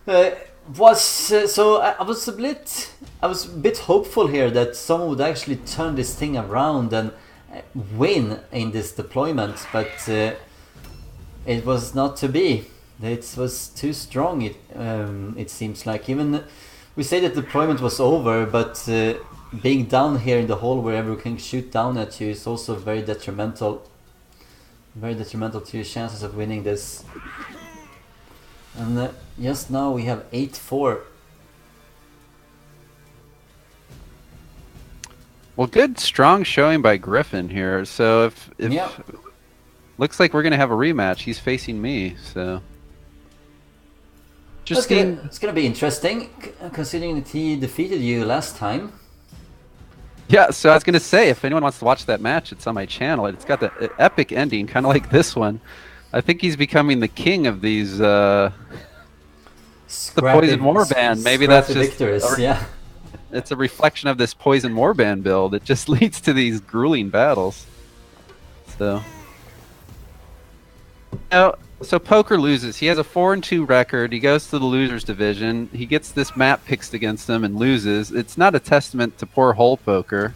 So I was a bit hopeful here that someone would actually turn this thing around and win in this deployment, but it was not to be. It was too strong. It seems like. Even we say that deployment was over, but being down here in the hole where everyone can shoot down at you is also very detrimental. Very detrimental to your chances of winning this. And just now we have 8-4. Well, good, strong showing by Griffin here. So if Yeah. looks like we're gonna have a rematch. He's facing me, so just It's gonna be interesting, considering that he defeated you last time. yeah. So I was gonna say, if anyone wants to watch that match, it's on my channel. It's got the epic ending, kind of like this one. I think he's becoming the king of these. The Poison Warband. Maybe that's just victors. Yeah. it's a reflection of this poison warband build. It just leads to these grueling battles. So, so Poker loses. He has a 4-2 record. He goes to the losers division. He gets this map picked against him and loses. It's not a testament to poor Hole Poker.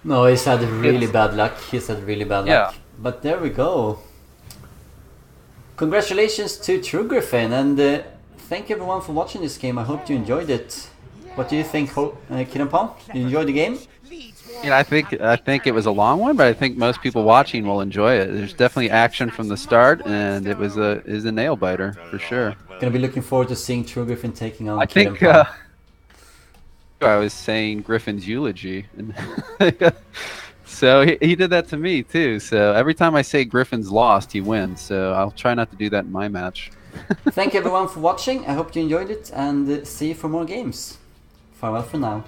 No, he's had really bad luck. He's had really bad luck. Yeah. But there we go. Congratulations to TrueGriffin, and thank everyone for watching this game. I hope you enjoyed it. What do you think, Kid and Paul? You enjoyed the game? Yeah, I think it was a long one, but I think most people watching will enjoy it. There's definitely action from the start, and it was a nail biter for sure. Gonna be looking forward to seeing TrueGriffin taking on I Kid and think Paul. I was saying Griffin's eulogy, and so he did that to me too. So every time I say Griffin's lost, he wins. So I'll try not to do that in my match. Thank everyone for watching. I hope you enjoyed it, and see you for more games. Farewell for now.